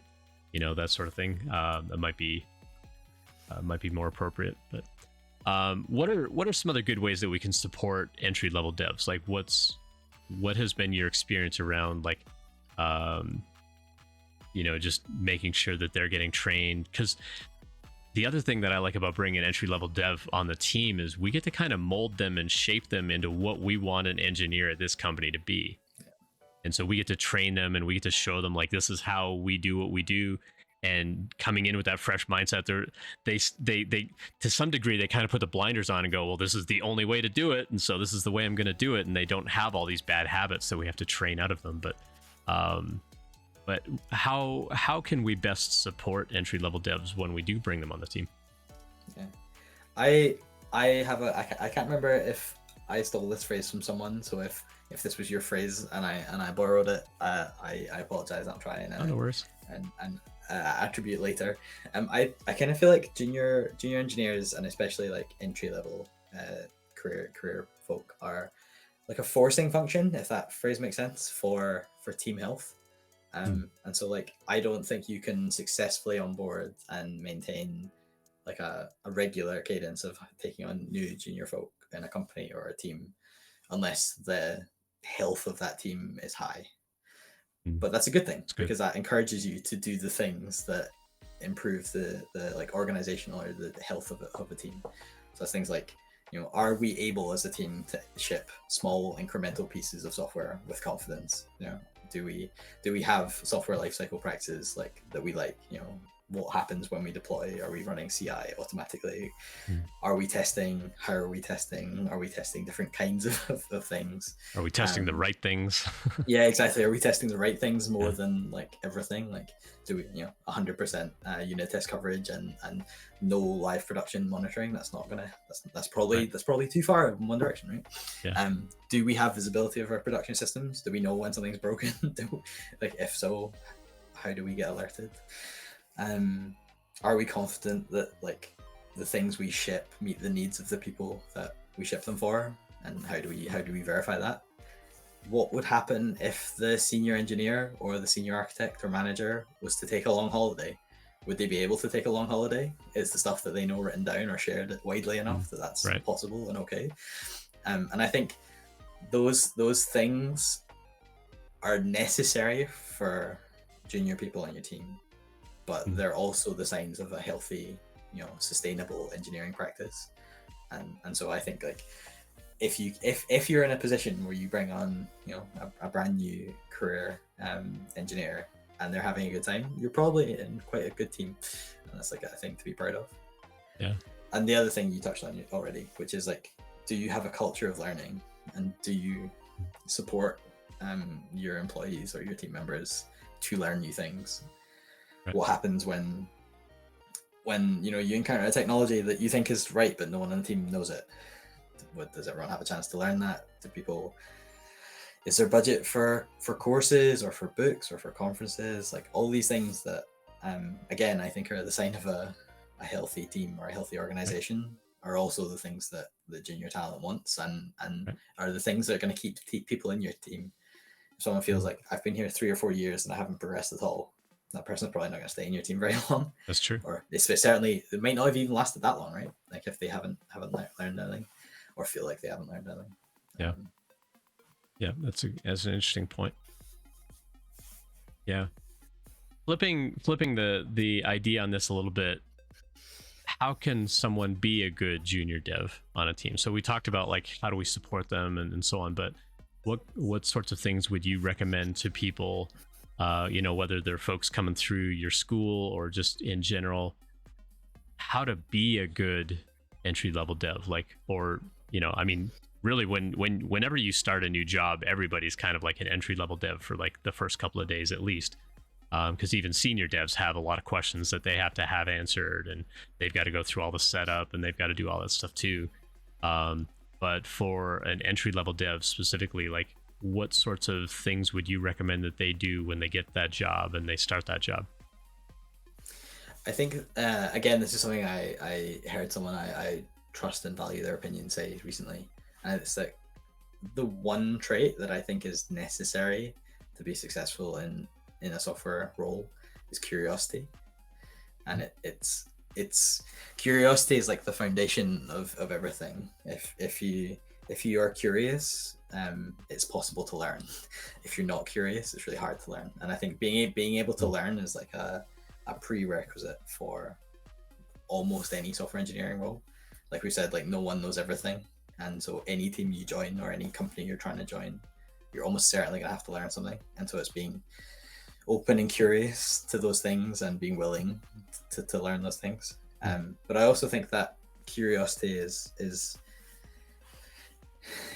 A: that sort of thing. That might be more appropriate. But what are some other good ways that we can support entry-level devs? Like, what has been your experience around, like, just making sure that they're getting trained? Because the other thing that I like about bringing an entry-level dev on the team is we get to kind of mold them and shape them into what we want an engineer at this company to be. And so we get to train them and we get to show them, like, this is how we do what we do. And coming in with that fresh mindset, they to some degree, they kind of put the blinders on and go, well, this is the only way to do it, and so this is the way I'm going to do it. And they don't have all these bad habits, so we have to train out of them. But how can we best support entry-level devs when we do bring them on the team?
B: I I can't remember if I stole this phrase from someone. So if this was your phrase and I borrowed it, I apologize. I'll try
A: Oh, no worries.
B: and attribute later. I kind of feel like junior engineers, and especially like entry level career folk, are like a forcing function, if that phrase makes sense, for team health. And so like I don't think you can successfully onboard and maintain like a regular cadence of taking on new junior folk in a company or a team unless the health of that team is high. But that's a good thing because that encourages you to do the things that improve the like organizational or the health of a team. So that's things like, you know, are we able as a team to ship small incremental pieces of software with confidence? You know, do we have software lifecycle practices like that we like? You know, what happens when we deploy? Are we running CI automatically? Are we testing? How are we testing? Are we testing different kinds of things?
A: Are we testing the right things?
B: Yeah, exactly. Are we testing the right things more than like everything? Like, do we, you know, 100% unit test coverage and no live production monitoring? That's not gonna. That's probably too far in one direction, right?
A: Yeah.
B: Do we have visibility of our production systems? Do we know when something's broken? Like, if so, how do we get alerted? Are we confident that like the things we ship meet the needs of the people that we ship them for? And how do we verify that? What would happen if the senior engineer or the senior architect or manager was to take a long holiday? Would they be able to take a long holiday? Is the stuff that they know written down or shared widely enough that that's possible and okay? And I think those things are necessary for junior people on your team, but they're also the signs of a healthy, you know, sustainable engineering practice. And so I think like if you're in a position where you bring on, you know, a brand new career engineer and they're having a good time, you're probably in quite a good team, and that's like a thing to be proud of.
A: Yeah.
B: And the other thing you touched on already, which is like, do you have a culture of learning, and do you support your employees or your team members to learn new things? What happens when you know you encounter a technology that you think is right but no one on the team knows it? Does everyone have a chance to learn that? Is there budget for courses or for books or for conferences? Like all these things that again I think are the sign of a healthy team or a healthy organization are also the things that the junior talent wants and are the things that are going to keep people in your team. If someone feels like I've been here 3 or 4 years and I haven't progressed at all, that person's probably not going to stay in your team very long.
A: That's true.
B: Or certainly it might not have even lasted that long, right? Like if they haven't learned anything or feel like they haven't learned anything.
A: Yeah, that's an interesting point. Yeah, flipping the idea on this a little bit. How can someone be a good junior dev on a team? So we talked about like how do we support them and so on, but what sorts of things would you recommend to people? You know, whether they're folks coming through your school or just in general, how to be a good entry level dev, like, or you know, I mean, really whenever you start a new job, everybody's kind of like an entry level dev for like the first couple of days at least, because even senior devs have a lot of questions that they have to have answered, and they've got to go through all the setup and they've got to do all that stuff too. But for an entry level dev specifically, like what sorts of things would you recommend that they do when they get that job and they start that job?
B: I think again, this is something I heard someone I trust and value their opinion say recently, and it's like the one trait that I think is necessary to be successful in a software role is curiosity. And it's curiosity is like the foundation of everything. If you are curious, it's possible to learn. If you're not curious, it's really hard to learn. And I think being able to learn is like a prerequisite for almost any software engineering role. Like we said, like no one knows everything, and so any team you join or any company you're trying to join, you're almost certainly gonna have to learn something. And so it's being open and curious to those things and being willing to learn those things. But I also think that curiosity is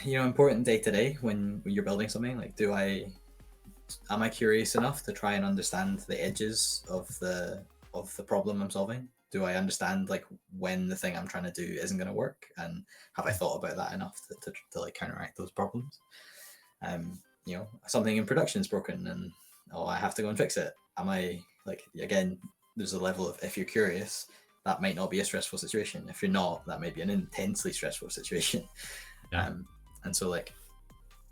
B: you know important day to day when you're building something. Like, am I curious enough to try and understand the edges of the problem I'm solving? Do I understand like when the thing I'm trying to do isn't going to work, and have I thought about that enough to like counteract those problems? Something in production is broken, and I have to go and fix it. Am I like, again? There's a level of, if you're curious, that might not be a stressful situation. If you're not, that might be an intensely stressful situation.
A: Yeah.
B: And so like,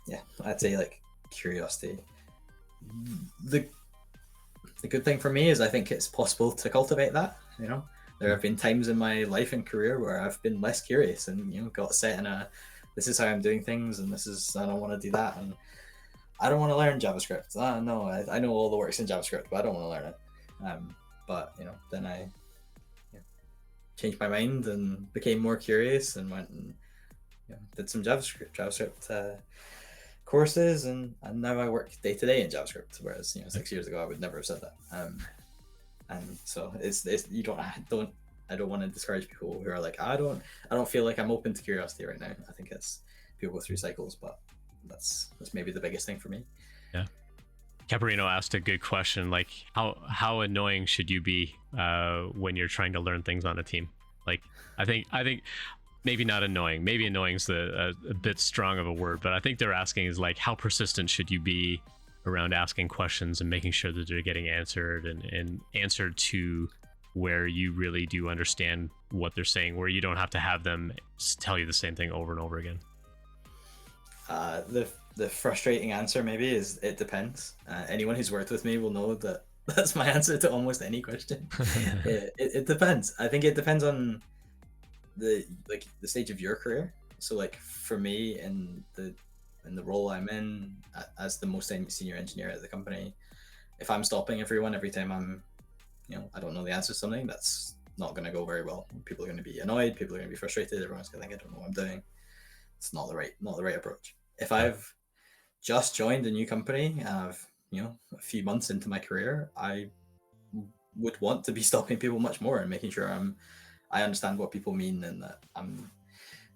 B: yeah, I'd say like curiosity. The good thing for me is I think it's possible to cultivate that. There have been times in my life and career where I've been less curious and got set in this is how I'm doing things, and I don't want to do that, and I don't want to learn JavaScript. No, I know all the works in JavaScript, but I don't want to learn it. But then I changed my mind and became more curious and went and did some JavaScript courses, and now I work day to day in JavaScript, whereas 6 years ago I would never have said that. And so it's I don't want to discourage people who are like, I don't feel like I'm open to curiosity right now. I think it's people go through cycles, but that's maybe the biggest thing for me.
A: Yeah. Caparino asked a good question, like how annoying should you be when you're trying to learn things on a team? Like I think maybe not annoying. Maybe annoying is a bit strong of a word, but I think they're asking is like, how persistent should you be around asking questions and making sure that they're getting answered and answered to where you really do understand what they're saying, where you don't have to have them tell you the same thing over and over again.
B: The frustrating answer maybe is it depends. Anyone who's worked with me will know that that's my answer to almost any question. It depends. I think it depends on the stage of your career. So like for me in the role I'm in as the most senior engineer at the company, if I'm stopping everyone every time I don't know the answer to something, that's not going to go very well. People are going to be annoyed. People are going to be frustrated. Everyone's going to think I don't know what I'm doing. It's not the right approach. If I've just joined a new company and I've a few months into my career, I would want to be stopping people much more and making sure I understand what people mean and that I'm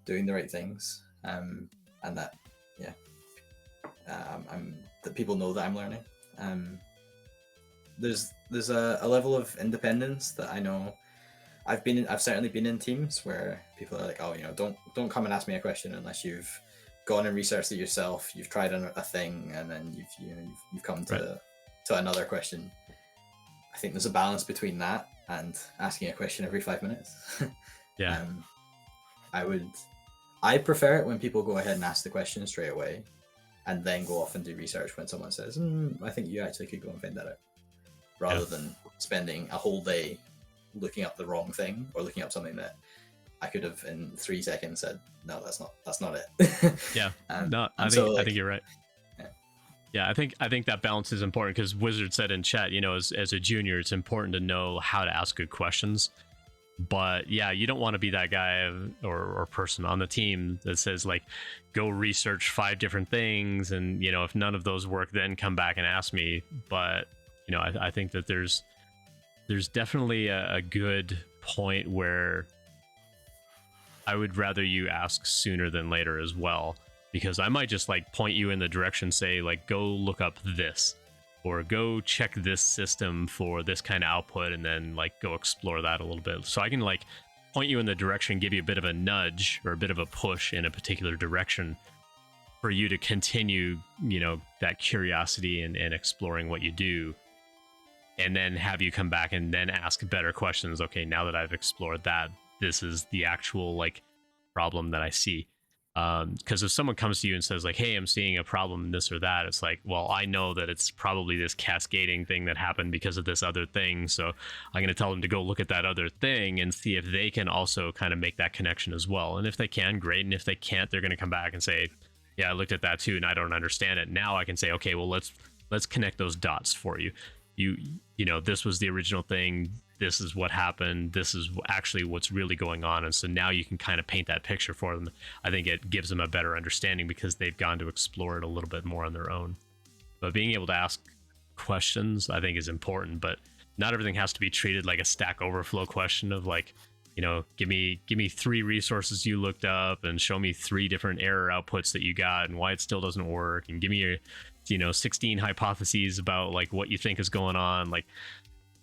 B: doing the right things, and that that people know that I'm learning. There's a level of independence that I know I've certainly been in teams where people are like, don't come and ask me a question unless you've gone and researched it yourself, you've tried a thing, and then you've come to another question. I think there's a balance between that and asking a question every 5 minutes.
A: Yeah.
B: I prefer it when people go ahead and ask the question straight away and then go off and do research when someone says, I think you actually could go and find that out, rather than spending a whole day looking up the wrong thing or looking up something that I could have in 3 seconds said, no, that's not it.
A: Yeah. I think you're right. Yeah, I think that balance is important, because Wizard said in chat, as a junior, it's important to know how to ask good questions. But yeah, you don't want to be that guy or person on the team that says like, go research 5 different things, and if none of those work, then come back and ask me. But I think that there's definitely a good point where I would rather you ask sooner than later as well, because I might just like point you in the direction, say like, go look up this, or go check this system for this kind of output, and then like go explore that a little bit. So I can like point you in the direction, give you a bit of a nudge or a bit of a push in a particular direction for you to continue, that curiosity and exploring what you do, and then have you come back and then ask better questions. Okay, now that I've explored that, this is the actual like problem that I see. Because if someone comes to you and says like, hey, I'm seeing a problem in this or that, it's like, well, I know that it's probably this cascading thing that happened because of this other thing, so I'm going to tell them to go look at that other thing and see if they can also kind of make that connection as well. And if they can, great. And if they can't, they're going to come back and say, yeah, I looked at that too and I don't understand it. Now I can say, okay, well, let's connect those dots for you. This was the original thing, this is what happened, this is actually what's really going on. And so now you can kind of paint that picture for them. I think it gives them a better understanding because they've gone to explore it a little bit more on their own. But being able to ask questions, I think, is important, but not everything has to be treated like a Stack Overflow question of like, give me 3 resources you looked up and show me 3 different error outputs that you got and why it still doesn't work, and give me your 16 hypotheses about like what you think is going on. Like,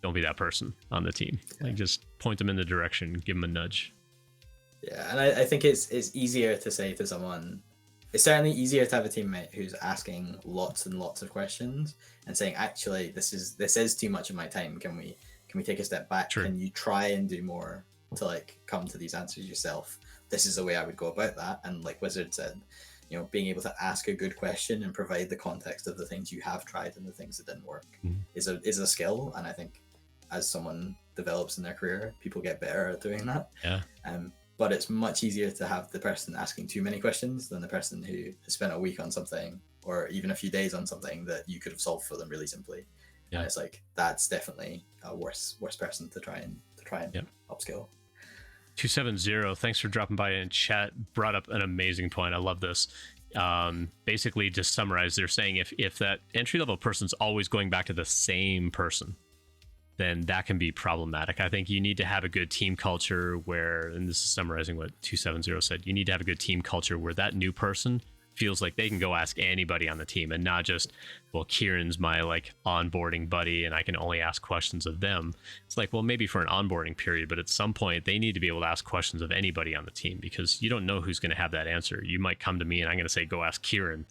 A: don't be that person on the team. Like, just point them in the direction, give them a nudge.
B: Yeah, and I think it's easier to say to someone, it's certainly easier to have a teammate who's asking lots and lots of questions and saying, actually, this is too much of my time. Can we take a step back?
A: Sure.
B: Can you try and do more to like come to these answers yourself? This is the way I would go about that. And like Wizard said, you know, being able to ask a good question and provide the context of the things you have tried and the things that didn't work is a skill. And I think as someone develops in their career, people get better at doing that.
A: Yeah.
B: But it's much easier to have the person asking too many questions than the person who has spent a week on something or even a few days on something that you could have solved for them really simply. Yeah. And it's like, that's definitely a worse person to try and upskill.
A: 270, thanks for dropping by in chat. Brought up an amazing point. I love this. Basically, to summarize, they're saying if that entry-level person's always going back to the same person, then that can be problematic. I think you need to have a good team culture where, and this is summarizing what 270 said, you need to have a good team culture where that new person feels like they can go ask anybody on the team and not just, well, Ciaran's my like onboarding buddy and I can only ask questions of them. It's like, well, maybe for an onboarding period, but at some point they need to be able to ask questions of anybody on the team because you don't know who's going to have that answer. You might come to me and I'm going to say, go ask Ciaran.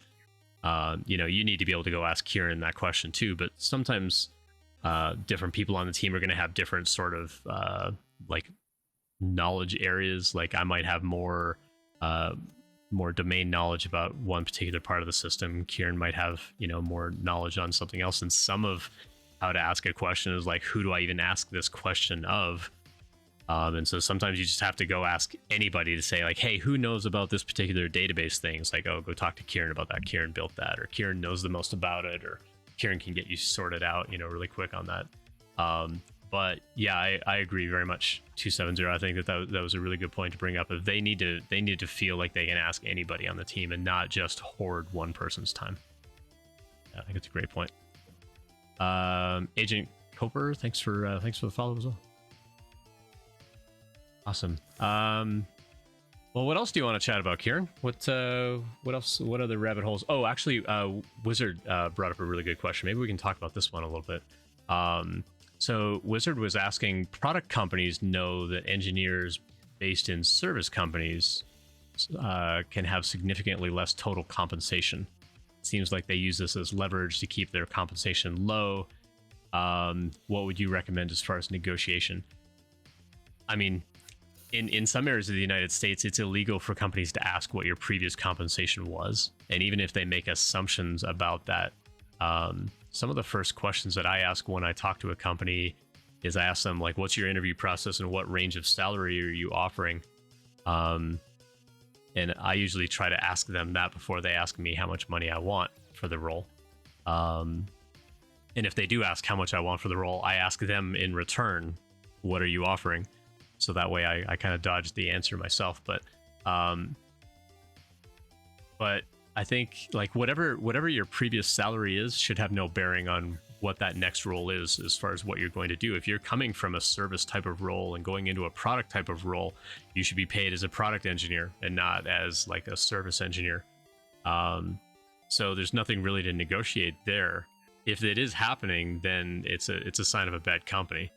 A: You know, you need to be able to go ask Ciaran that question too, but sometimes different people on the team are going to have different sort of like knowledge areas. Like I might have more domain knowledge about one particular part of the system. Ciaran might have, you know, more knowledge on something else. And some of how to ask a question is like, who do I even ask this question of? And so sometimes you just have to go ask anybody to say like, hey, who knows about this particular database thing? It's like, oh, go talk to Ciaran about that. Ciaran built that, or Ciaran knows the most about it, or Ciaran can get you sorted out, you know, really quick on that. But yeah, I agree very much. 270. I think that was a really good point to bring up. If they need to feel like they can ask anybody on the team and not just hoard one person's time. Yeah, I think it's a great point. Agent Coper, thanks for the follow as well. Awesome. Well, what else do you want to chat about, Ciaran? What else? What other rabbit holes? Oh, actually, Wizard brought up a really good question. Maybe we can talk about this one a little bit. So Wizard was asking, product companies know that engineers based in service companies can have significantly less total compensation. It seems like they use this as leverage to keep their compensation low. What would you recommend as far as negotiation? I mean, in some areas of the United States, it's illegal for companies to ask what your previous compensation was. And even if they make assumptions about that, some of the first questions that I ask when I talk to a company is I ask them, like, what's your interview process and what range of salary are you offering? And I usually try to ask them that before they ask me how much money I want for the role. And if they do ask how much I want for the role, I ask them in return, what are you offering? So that way I kind of dodge the answer myself. But I think like whatever your previous salary is should have no bearing on what that next role is as far as what you're going to do. If you're coming from a service type of role and going into a product type of role, you should be paid as a product engineer and not as like a service engineer. So there's nothing really to negotiate there. If it is happening, then it's a sign of a bad company.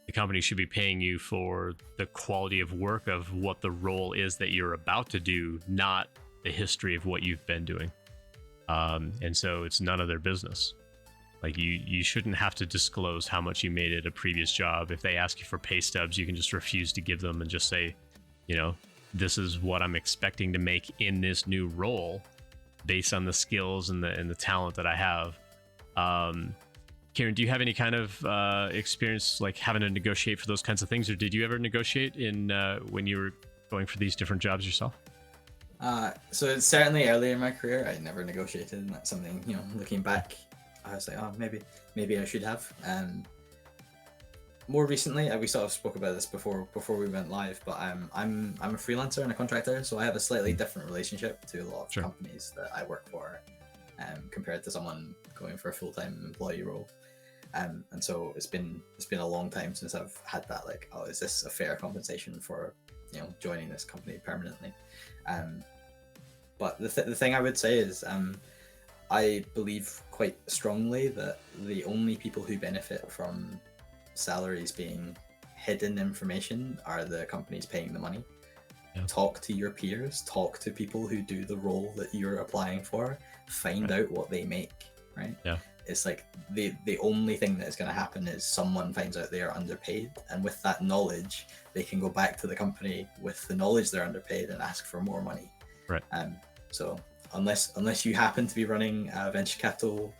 A: The company should be paying you for the quality of work of what the role is that you're about to do, not the history of what you've been doing. And so it's none of their business. Like you shouldn't have to disclose how much you made at a previous job. If they ask you for pay stubs, you can just refuse to give them and just say, you know, this is what I'm expecting to make in this new role based on the skills and the talent that I have. Ciaran, do you have any kind of experience like having to negotiate for those kinds of things, or did you ever negotiate in when you were going for these different jobs yourself?
B: So it's certainly early in my career, I never negotiated, and that's something, you know, looking back, I was like, oh, maybe I should have. More recently, we sort of spoke about this before we went live, but I'm a freelancer and a contractor, so I have a slightly different relationship to a lot of companies that I work for, compared to someone going for a full-time employee role. And so it's been a long time since I've had that, like, oh, is this a fair compensation for, you know, joining this company permanently? But the thing I would say is, I believe quite strongly that the only people who benefit from salaries being hidden information are the companies paying the money.
A: Yeah.
B: Talk to your peers, talk to people who do the role that you're applying for, find out what they make, right?
A: Yeah.
B: It's like the only thing that's going to happen is someone finds out they are underpaid, and with that knowledge, they can go back to the company with the knowledge they're underpaid and ask for more money.
A: Right.
B: So unless you happen to be running a venture capital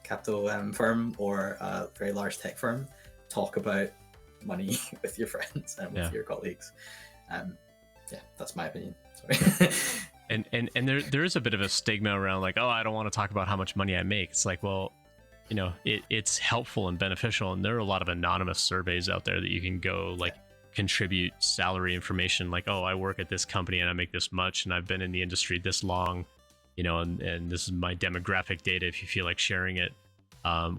B: firm or a very large tech firm, talk about money with your friends and with your colleagues. Yeah, that's my opinion. Sorry.
A: And there is a bit of a stigma around like, oh, I don't want to talk about how much money I make. It's like, well, you know, it's helpful and beneficial, and there are a lot of anonymous surveys out there that you can go like contribute salary information, like, oh, I work at this company and I make this much and I've been in the industry this long, you know, and this is my demographic data if you feel like sharing it,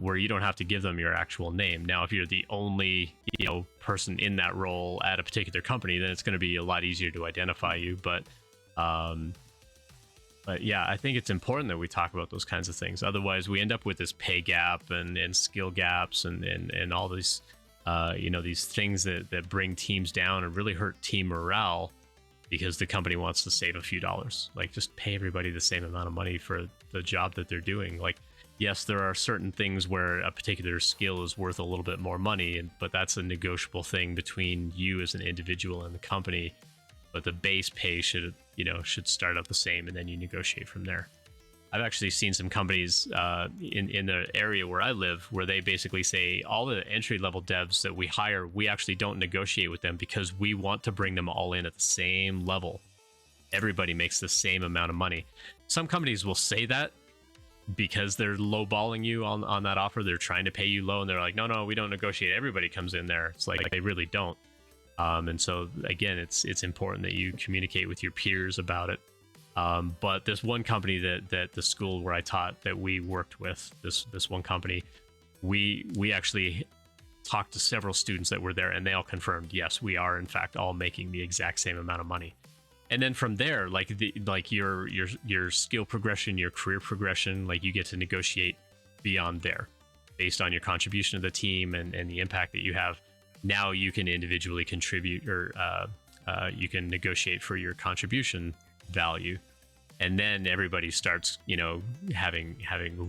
A: where you don't have to give them your actual name. Now, if you're the only, you know, person in that role at a particular company, then it's going to be a lot easier to identify you. But yeah, I think it's important that we talk about those kinds of things. Otherwise, we end up with this pay gap and skill gaps and all these, you know, these things that bring teams down and really hurt team morale because the company wants to save a few dollars. Like, just pay everybody the same amount of money for the job that they're doing. Like, yes, there are certain things where a particular skill is worth a little bit more money, but that's a negotiable thing between you as an individual and the company. But the base pay should start out the same, and then you negotiate from there. I've actually seen some companies in the area where I live where they basically say all the entry-level devs that we hire, we actually don't negotiate with them because we want to bring them all in at the same level. Everybody makes the same amount of money. Some companies will say that because they're lowballing you on that offer. They're trying to pay you low, and they're like, no, we don't negotiate. Everybody comes in there. It's like they really don't. And so again, it's important that you communicate with your peers about it. But this one company that the school where I taught that we worked with, this one company, we actually talked to several students that were there, and they all confirmed, yes, we are in fact all making the exact same amount of money. And then from there, like your skill progression, your career progression, like you get to negotiate beyond there based on your contribution to the team and the impact that you have. Now you can individually contribute, or you can negotiate for your contribution value, and then everybody starts, you know, having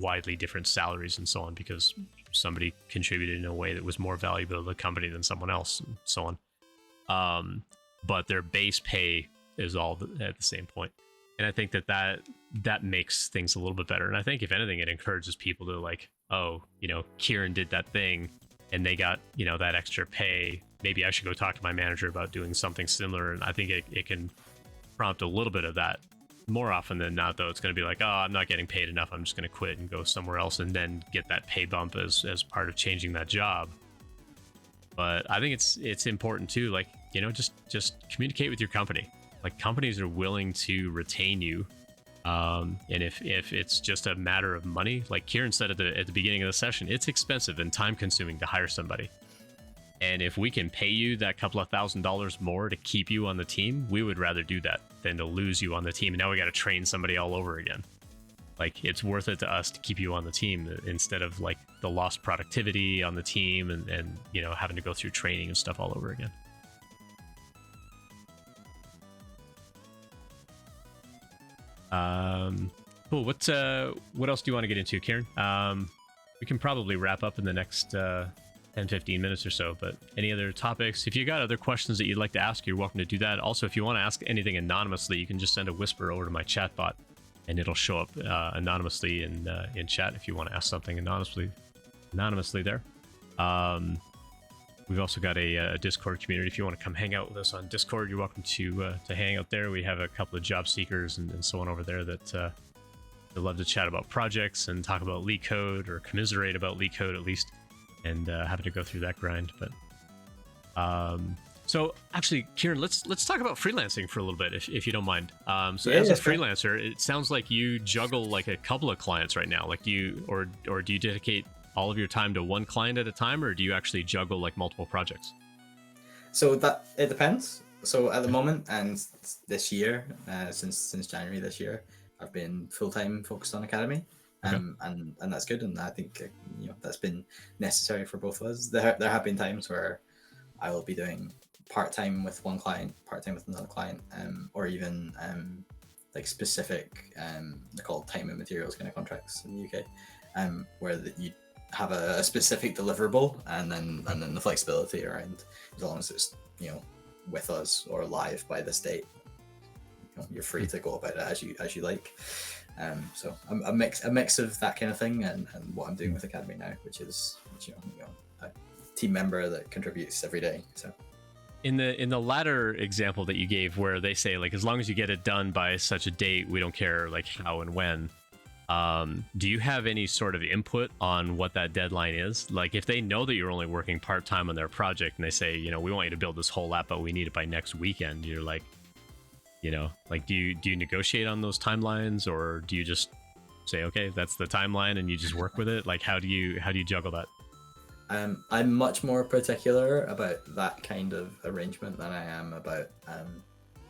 A: widely different salaries and so on because somebody contributed in a way that was more valuable to the company than someone else, and so on. But their base pay is all at the same point, and I think that makes things a little bit better. And I think if anything, it encourages people to like, oh, you know, Ciaran did that thing and they got, you know, that extra pay. Maybe I should go talk to my manager about doing something similar. And I think it can prompt a little bit of that. More often than not, though, it's going to be like, oh, I'm not getting paid enough, I'm just going to quit and go somewhere else, and then get that pay bump as part of changing that job. But I think it's important too, like, you know, just communicate with your company. Like, companies are willing to retain you. And if it's just a matter of money, like Ciaran said at the beginning of the session, it's expensive and time consuming to hire somebody. And if we can pay you that couple of $1,000s more to keep you on the team, we would rather do that than to lose you on the team. And now we got to train somebody all over again. Like, it's worth it to us to keep you on the team instead of like the lost productivity on the team and you know, having to go through training and stuff all over again. Cool. What else do you want to get into, Ciaran? We can probably wrap up in the next 10-15 minutes or so, but any other topics? If you got other questions that you'd like to ask, you're welcome to do that. Also, if you want to ask anything anonymously, you can just send a whisper over to my chat bot and it'll show up anonymously in chat if you want to ask something anonymously there. We've also got a Discord community. If you want to come hang out with us on Discord, you're welcome to hang out there. We have a couple of job seekers and so on over there that they love to chat about projects and talk about leak code, or commiserate about leak code at least, and having to go through that grind. But so actually, Ciaran, let's talk about freelancing for a little bit, if you don't mind. As a freelancer, it sounds like you juggle like a couple of clients right now. Like, do you dedicate all of your time to one client at a time, or do you actually juggle like multiple projects?
B: So that it depends. So at the moment, and this year, since January this year, I've been full-time focused on Academy.
A: Okay.
B: And that's good, and I think that's been necessary for both of us. There have been times where I will be doing part-time with one client, part-time with another client, or even like specific they're called time and materials kind of contracts in the UK, where you have a specific deliverable, and then the flexibility around, as long as it's with us or live by this date, you're free to go about it as you like. So a mix of that kind of thing, and what I'm doing with Academy now, which is a team member that contributes every day. So
A: in the latter example that you gave, where they say like, as long as you get it done by such a date, we don't care like how and when. Do you have any sort of input on what that deadline is? Like, if they know that you're only working part-time on their project and they say, we want you to build this whole app, but we need it by next weekend, you're like, like, do you negotiate on those timelines, or do you just say, okay, that's the timeline and you just work with it? Like, how do you juggle that?
B: I'm much more particular about that kind of arrangement than I am about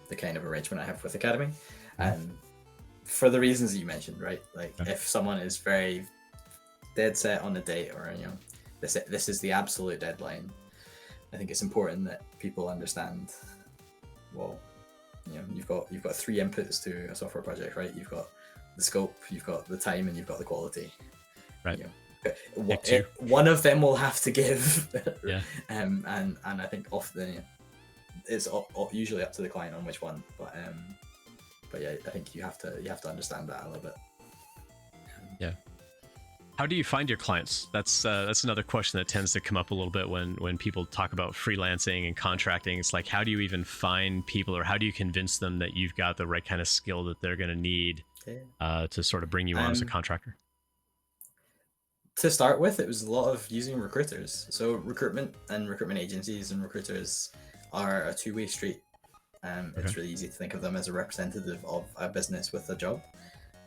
B: the kind of arrangement I have with Academy. For the reasons that you mentioned, right? Like, if someone is very dead set on a date, or this is the absolute deadline, I think it's important that people understand. Well, you've got 3 inputs to a software project, right? You've got the scope, you've got the time, and you've got the quality.
A: Right.
B: One of them will have to give.
A: Yeah.
B: And I think often it's usually up to the client on which one, but yeah, I think you have to understand that a little bit.
A: Yeah. How do you find your clients? That's another question that tends to come up a little bit when people talk about freelancing and contracting. It's like, how do you even find people, or how do you convince them that you've got the right kind of skill that they're going to need to sort of bring you on as a contractor?
B: To start with, it was a lot of using recruiters. So recruitment agencies and recruiters are a two-way street. It's really easy to think of them as a representative of a business with a job,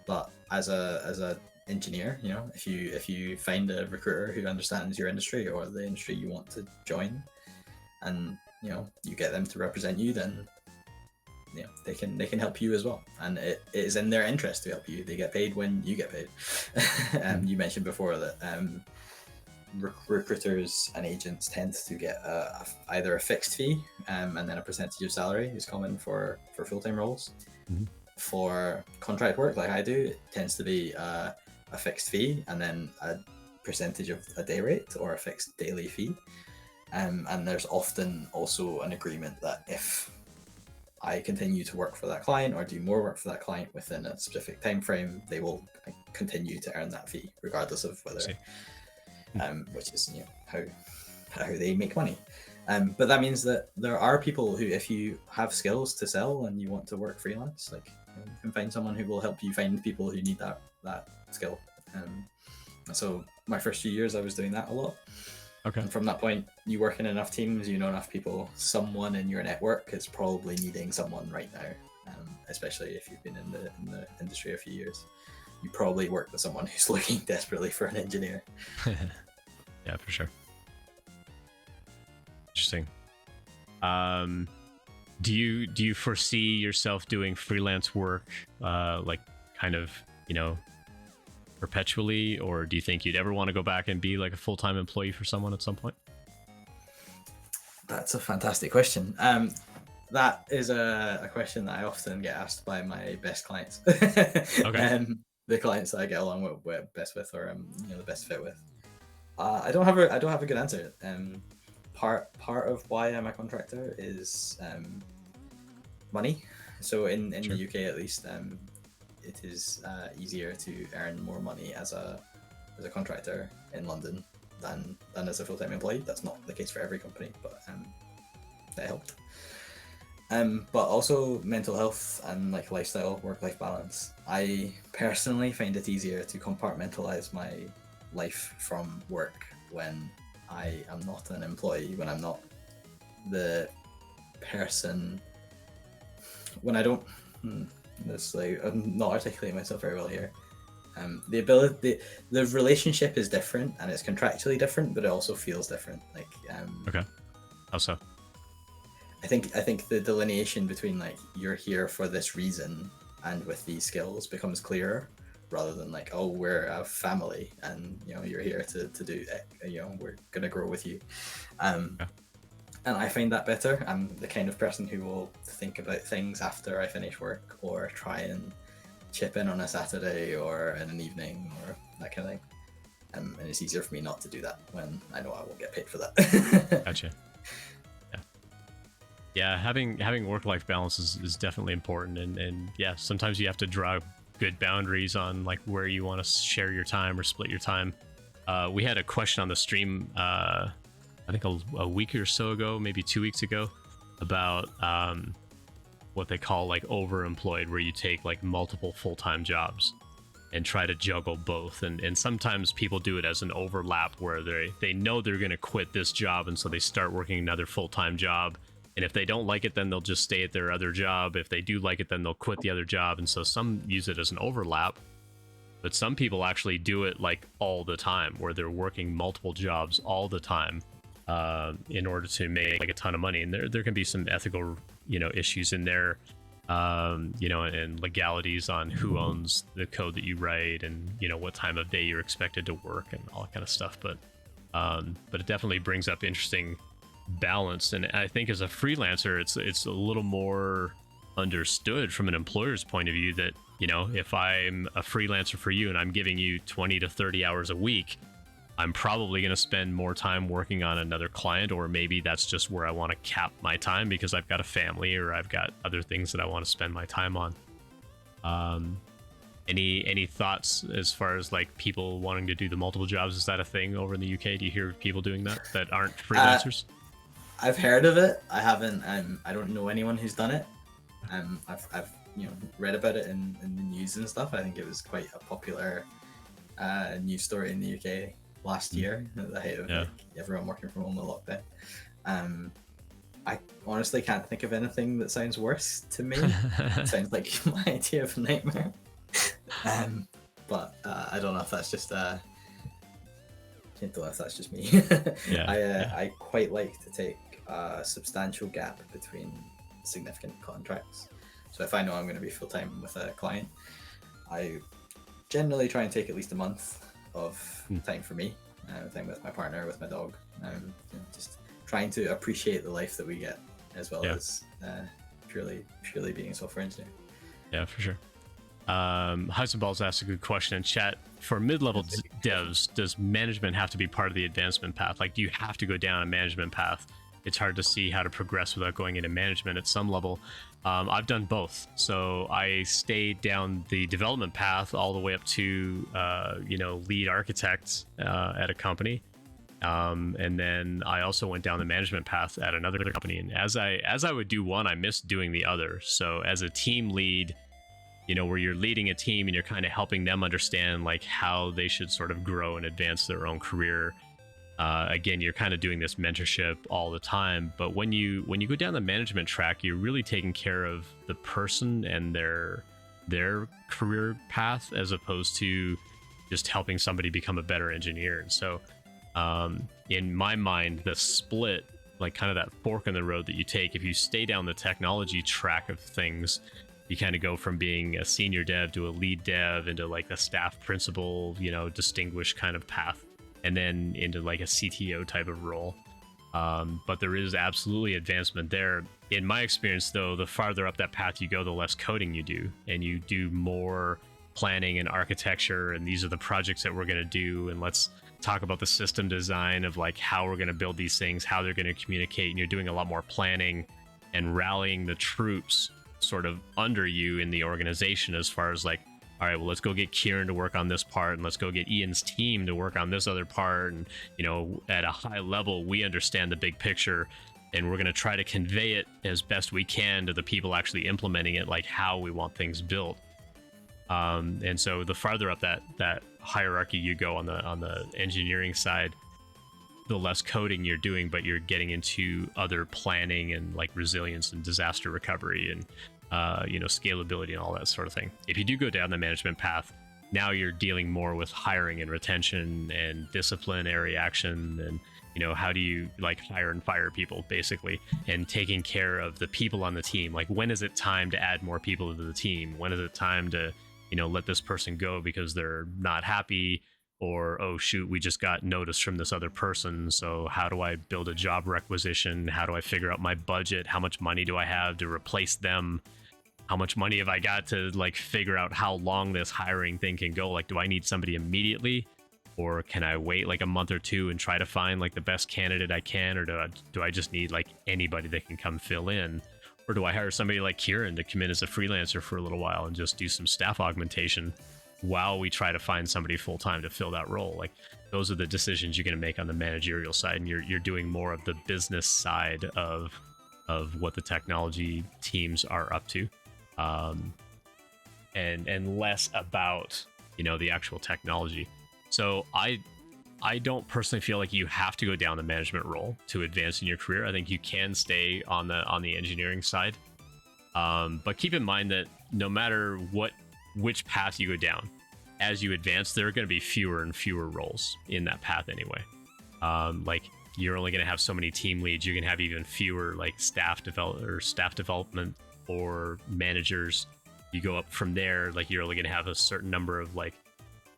B: but as a engineer, if you find a recruiter who understands your industry or the industry you want to join, and you get them to represent you, then they can help you as well, and it is in their interest to help you. They get paid when you get paid. You mentioned before that recruiters and agents tend to get either a fixed fee and then a percentage of salary is common for full-time roles. For contract work like I do, it tends to be a fixed fee and then a percentage of a day rate or a fixed daily fee, and there's often also an agreement that if I continue to work for that client or do more work for that client within a specific time frame, they will continue to earn that fee regardless of whether which is how they make money. But that means that there are people who, if you have skills to sell and you want to work freelance, like you can find someone who will help you find people who need that skill. So my first few years I was doing that a lot. And from that point, you work in enough teams, you know enough people, someone in your network is probably needing someone right now, especially if you've been in the industry a few years. You probably work with someone who's looking desperately for an engineer.
A: Yeah, for sure. Interesting. Do you foresee yourself doing freelance work, like kind of, perpetually, or do you think you'd ever want to go back and be like a full-time employee for someone at some point?
B: That's a fantastic question. That is a question that I often get asked by my best clients. The clients that I get along best with, or the best fit with. I don't have a good answer. Part of why I'm a contractor is money. So in the UK at least, it is easier to earn more money as a contractor in London than as a full-time employee. That's not the case for every company, but that helped. But also mental health and like lifestyle, work-life balance. I personally find it easier to compartmentalize my life from work when I am not an employee, when I'm not the person, when I don't. I'm not articulating myself very well here. The relationship is different and it's contractually different, but it also feels different. Like
A: How so?
B: I think the delineation between like you're here for this reason and with these skills becomes clearer rather than like, oh, we're a family and you're here to do we're gonna grow with you. And I find that better. I'm the kind of person who will think about things after I finish work, or try and chip in on a Saturday or in an evening or that kind of thing. And it's easier for me not to do that when I know I won't get paid for that.
A: Gotcha. Yeah, having work-life balance is definitely important, and yeah, sometimes you have to draw good boundaries on like where you want to share your time or split your time. We had a question on the stream, I think a week or so ago, maybe 2 weeks ago, about what they call like overemployed, where you take like multiple full-time jobs and try to juggle both, and sometimes people do it as an overlap where they know they're going to quit this job, and so they start working another full-time job. And if they don't like it, then they'll just stay at their other job. If they do like it, then they'll quit the other job. And so some use it as an overlap, but some people actually do it like all the time, where they're working multiple jobs all the time in order to make like a ton of money. And there can be some ethical, issues in there, and legalities on who owns the code that you write, and what time of day you're expected to work and all that kind of stuff. But it definitely brings up interesting balance, and I think as a freelancer it's a little more understood from an employer's point of view that if I'm a freelancer for you and I'm giving you 20 to 30 hours a week, I'm probably going to spend more time working on another client, or maybe that's just where I want to cap my time because I've got a family or I've got other things that I want to spend my time on. Any thoughts as far as like people wanting to do the multiple jobs? Is that a thing over in the UK? Do you hear people doing that aren't freelancers?
B: I've heard of it. I haven't. I don't know anyone who's done it. I've read about it in the news and stuff. I think it was quite a popular news story in the UK last year at the height of like, everyone working from home in lockdown. I honestly can't think of anything that sounds worse to me. It sounds like my idea of a nightmare. But I don't know if that's just can't tell if that's just me. I quite like to take a substantial gap between significant contracts. So if I know I'm going to be full-time with a client, I generally try and take at least a month of time for me, time with my partner, with my dog, just trying to appreciate the life that we get, as well as purely being a software engineer. Yeah,
A: for sure. Heisenball's asked a good question in chat. For mid-level devs, does management have to be part of the advancement path? Like, do you have to go down a management path? It's hard to see how to progress without going into management at some level. I've done both. So I stayed down the development path all the way up to, lead architect at a company. And then I also went down the management path at another company. And as I would do one, I missed doing the other. So as a team lead, where you're leading a team and you're kind of helping them understand like how they should sort of grow and advance their own career. Again, you're kind of doing this mentorship all the time, but when you go down the management track, you're really taking care of the person and their career path, as opposed to just helping somebody become a better engineer. And so, in my mind, the split, like kind of that fork in the road that you take, if you stay down the technology track of things, you kind of go from being a senior dev to a lead dev into like a staff principal, distinguished kind of path, and then into like a CTO type of role. But there is absolutely advancement there. In my experience, though, the farther up that path you go, the less coding you do, and you do more planning and architecture, and these are the projects that we're going to do, and let's talk about the system design of like how we're going to build these things, how they're going to communicate, and you're doing a lot more planning and rallying the troops sort of under you in the organization, as far as like, all right, well, let's go get Ciaran to work on this part, and let's go get Ian's team to work on this other part. And, at a high level, we understand the big picture, and we're going to try to convey it as best we can to the people actually implementing it, like how we want things built. And so the farther up that hierarchy you go on the engineering side, the less coding you're doing, but you're getting into other planning and like resilience and disaster recovery and scalability and all that sort of thing. If you do go down the management path, now you're dealing more with hiring and retention and disciplinary action, and how do you like hire and fire people, basically, and taking care of the people on the team. Like, when is it time to add more people to the team? When is it time to let this person go because they're not happy, or oh shoot, we just got notice from this other person, so how do I build a job requisition? How do I figure out my budget? How much money do I have to replace them? How much money have I got to like figure out how long this hiring thing can go? Like, do I need somebody immediately, or can I wait like a month or two and try to find like the best candidate I can, or do I just need like anybody that can come fill in? Or do I hire somebody like Ciaran to come in as a freelancer for a little while and just do some staff augmentation while we try to find somebody full-time to fill that role? Like, those are the decisions you're going to make on the managerial side, and you're doing more of the business side of what the technology teams are up to, and less about the actual technology. So I don't personally feel like you have to go down the management role to advance in your career. I think you can stay on the engineering side, but keep in mind that no matter which path you go down, as you advance, there are going to be fewer and fewer roles in that path anyway. Like, you're only going to have so many team leads. You can have even fewer like staff development or managers. You go up from there, like you're only going to have a certain number of like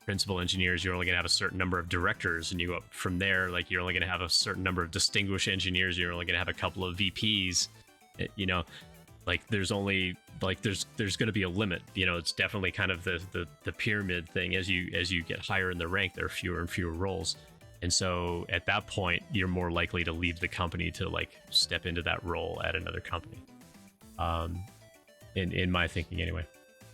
A: principal engineers. You're only going to have a certain number of directors, and you go up from there, like you're only going to have a certain number of distinguished engineers. You're only going to have a couple of VPs. Like there's only like there's going to be a limit. It's definitely kind of the pyramid thing. As you get higher in the rank, there are fewer and fewer roles, and so at that point you're more likely to leave the company to like step into that role at another company, in my thinking anyway.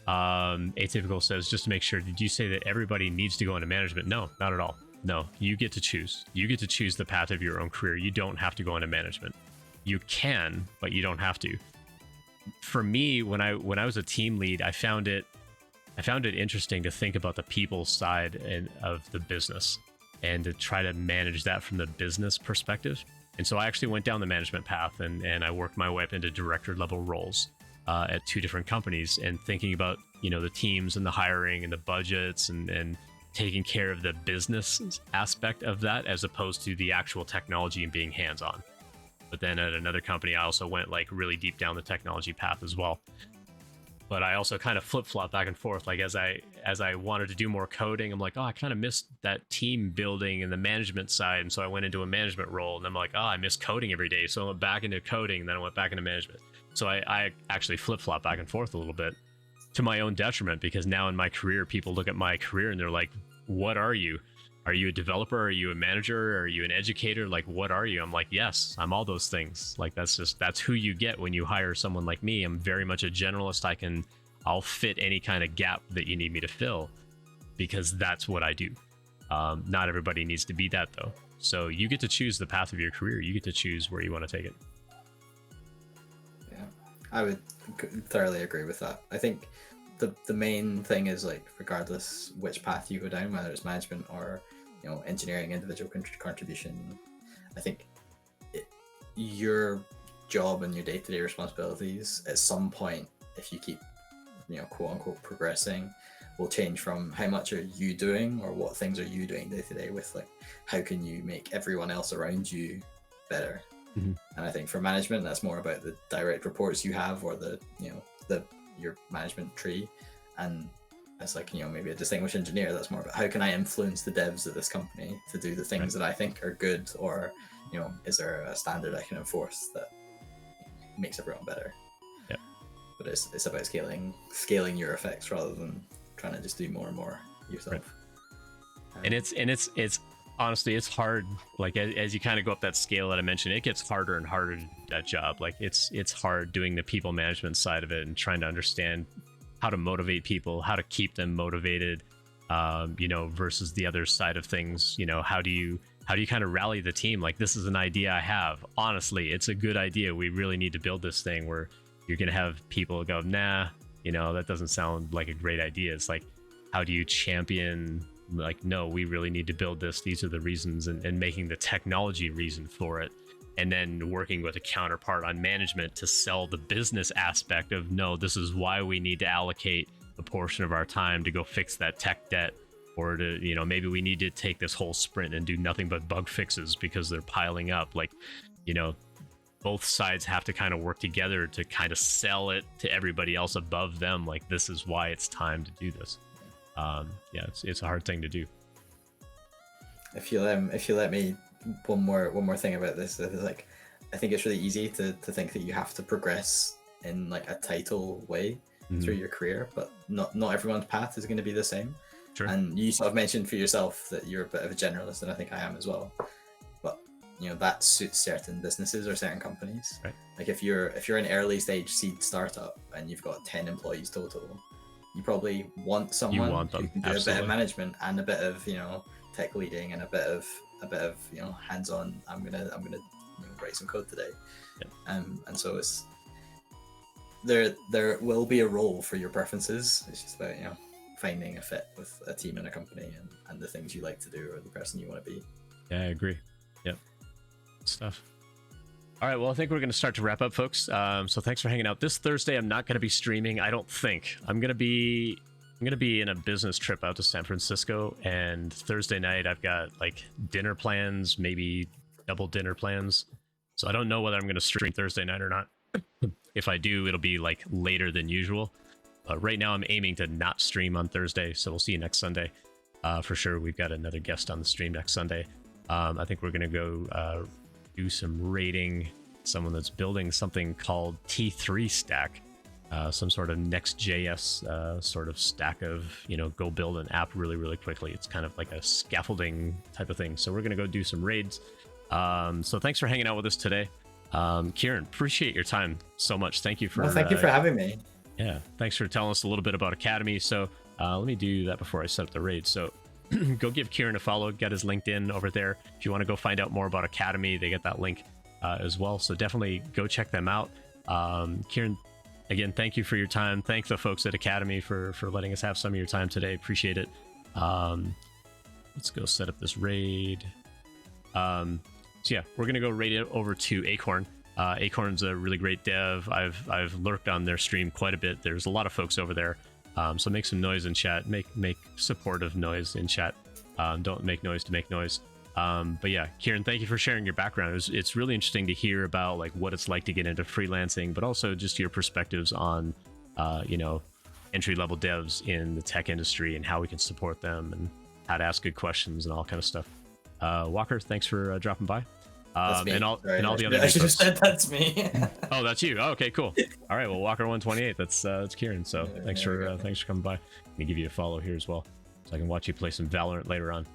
A: Atypical says, just to make sure, did you say that everybody needs to go into management? No, not at all. No, you get to choose. You get to choose the path of your own career. You don't have to go into management. You can, but you don't have to. For me, when I was a team lead, I found it interesting to think about the people side of the business and to try to manage that from the business perspective. And so I actually went down the management path, and I worked my way up into director level roles at two different companies, and thinking about the teams and the hiring and the budgets and taking care of the business aspect of that, as opposed to the actual technology and being hands-on. But then at another company, I also went like really deep down the technology path as well. But I also kind of flip-flop back and forth. Like as I wanted to do more coding, I'm like, oh, I kind of missed that team building and the management side, and so I went into a management role, and I'm like, oh, I miss coding every day, so I went back into coding, and then I went back into management. So I actually flip-flop back and forth a little bit, to my own detriment, because now in my career, people look at my career and they're like, what are you? Are you a developer? Are you a manager? Are you an educator? Like, what are you? I'm like, yes, I'm all those things. Like, that's who you get when you hire someone like me. I'm very much a generalist. I'll fit any kind of gap that you need me to fill, because that's what I do. Not everybody needs to be that though. So you get to choose the path of your career. You get to choose where you want to take it.
B: I would thoroughly agree with that. I think the main thing is, like, regardless which path you go down, whether it's management or engineering, individual contribution, I think your job and your day-to-day responsibilities at some point, if you keep quote unquote progressing, will change from how much are you doing, or what things are you doing day to day, with like how can you make everyone else around you better. Mm-hmm. And I think for management, that's more about the direct reports you have, or your management tree. And as like maybe a distinguished engineer, that's more about how can I influence the devs of this company to do the things that I think are good, or is there a standard I can enforce that makes everyone better.
A: Yeah.
B: But it's about scaling your effects rather than trying to just do more and more yourself.
A: Right. And it's honestly, it's hard. Like as you kind of go up that scale that I mentioned, it gets harder and harder to do that job. Like it's hard doing the people management side of it and trying to understand how to motivate people, how to keep them motivated, versus the other side of things. How do you kind of rally the team? Like, this is an idea I have. Honestly, it's a good idea. We really need to build this thing, where you're going to have people go, nah, that doesn't sound like a great idea. It's like, how do you champion, like, no, we really need to build this. These are the reasons, and making the technology reason for it. And then working with a counterpart on management to sell the business aspect of, no, this is why we need to allocate a portion of our time to go fix that tech debt, or to, maybe we need to take this whole sprint and do nothing but bug fixes because they're piling up. Like, both sides have to kind of work together to kind of sell it to everybody else above them. Like, this is why it's time to do this. Yeah, it's a hard thing to do.
B: If you let me, one more thing about this is, like, I think it's really easy to think that you have to progress in like a title way through your career, but not everyone's path is going to be the same.
A: Sure.
B: And you sort of mentioned for yourself that you're a bit of a generalist, and I think I am as well. But you know, that suits certain businesses or certain companies.
A: Right.
B: Like if you're an early stage seed startup and you've got 10 employees total, you probably want someone who can do a bit of management and a bit of, you know, tech leading and a bit of you know, hands-on. I'm gonna you know, write some code today.
A: Yeah.
B: And so it's there will be a role for your preferences. It's just about, you know, finding a fit with a team and a company and the things you like to do or the person you want to be.
A: Yeah, I agree. Yep. Good stuff. All right, well, I think we're going to start to wrap up, folks. So thanks for hanging out. This Thursday, I'm not going to be streaming. I don't think. I'm going to be in a business trip out to San Francisco, and Thursday night I've got like dinner plans, maybe double dinner plans. So I don't know whether I'm going to stream Thursday night or not. If I do, it'll be like later than usual. Right now I'm aiming to not stream on Thursday, so we'll see you next Sunday. For sure, we've got another guest on the stream next Sunday. I think we're going to go do some rating, someone that's building something called T3 Stack, some sort of Next.js sort of stack of, you know, go build an app really, really quickly. It's kind of like a scaffolding type of thing. So we're going to go do some raids. So thanks for hanging out with us today. Ciaran, appreciate your time so much. Thank you for
B: thank you for having me.
A: Yeah, thanks for telling us a little bit about Academy. So let me do that before I set up the raid. So go give Ciaran a follow, get his LinkedIn over there. If you want to go find out more about Academy, they get that link as well. So definitely go check them out. Ciaran, again, thank you for your time. Thank the folks at Academy for letting us have some of your time today. Appreciate it. Let's go set up this raid. So yeah, we're gonna go raid it over to Acorn. Acorn's a really great dev. I've lurked on their stream quite a bit. There's a lot of folks over there. So make some noise in chat. Make supportive noise in chat. Don't make noise to make noise. But yeah, Ciaran, thank you for sharing your background. It's really interesting to hear about like what it's like to get into freelancing, but also just your perspectives on you know, entry-level devs in the tech industry and how we can support them and how to ask good questions and all kind of stuff. Walker, thanks for dropping by. And all the other.
B: I should have said that's me.
A: Oh, that's you. Oh, okay, cool. All right, well, Walker 128. That's Ciaran. So thanks for coming by. Let me give you a follow here as well, so I can watch you play some Valorant later on.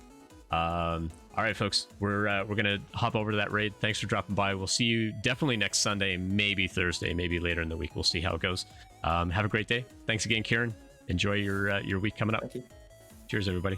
A: All right, folks, we're gonna hop over to that raid. Thanks for dropping by. We'll see you definitely next Sunday, maybe Thursday, maybe later in the week. We'll see how it goes. Have a great day. Thanks again, Ciaran. Enjoy your week coming up.
B: Thank you.
A: Cheers, everybody.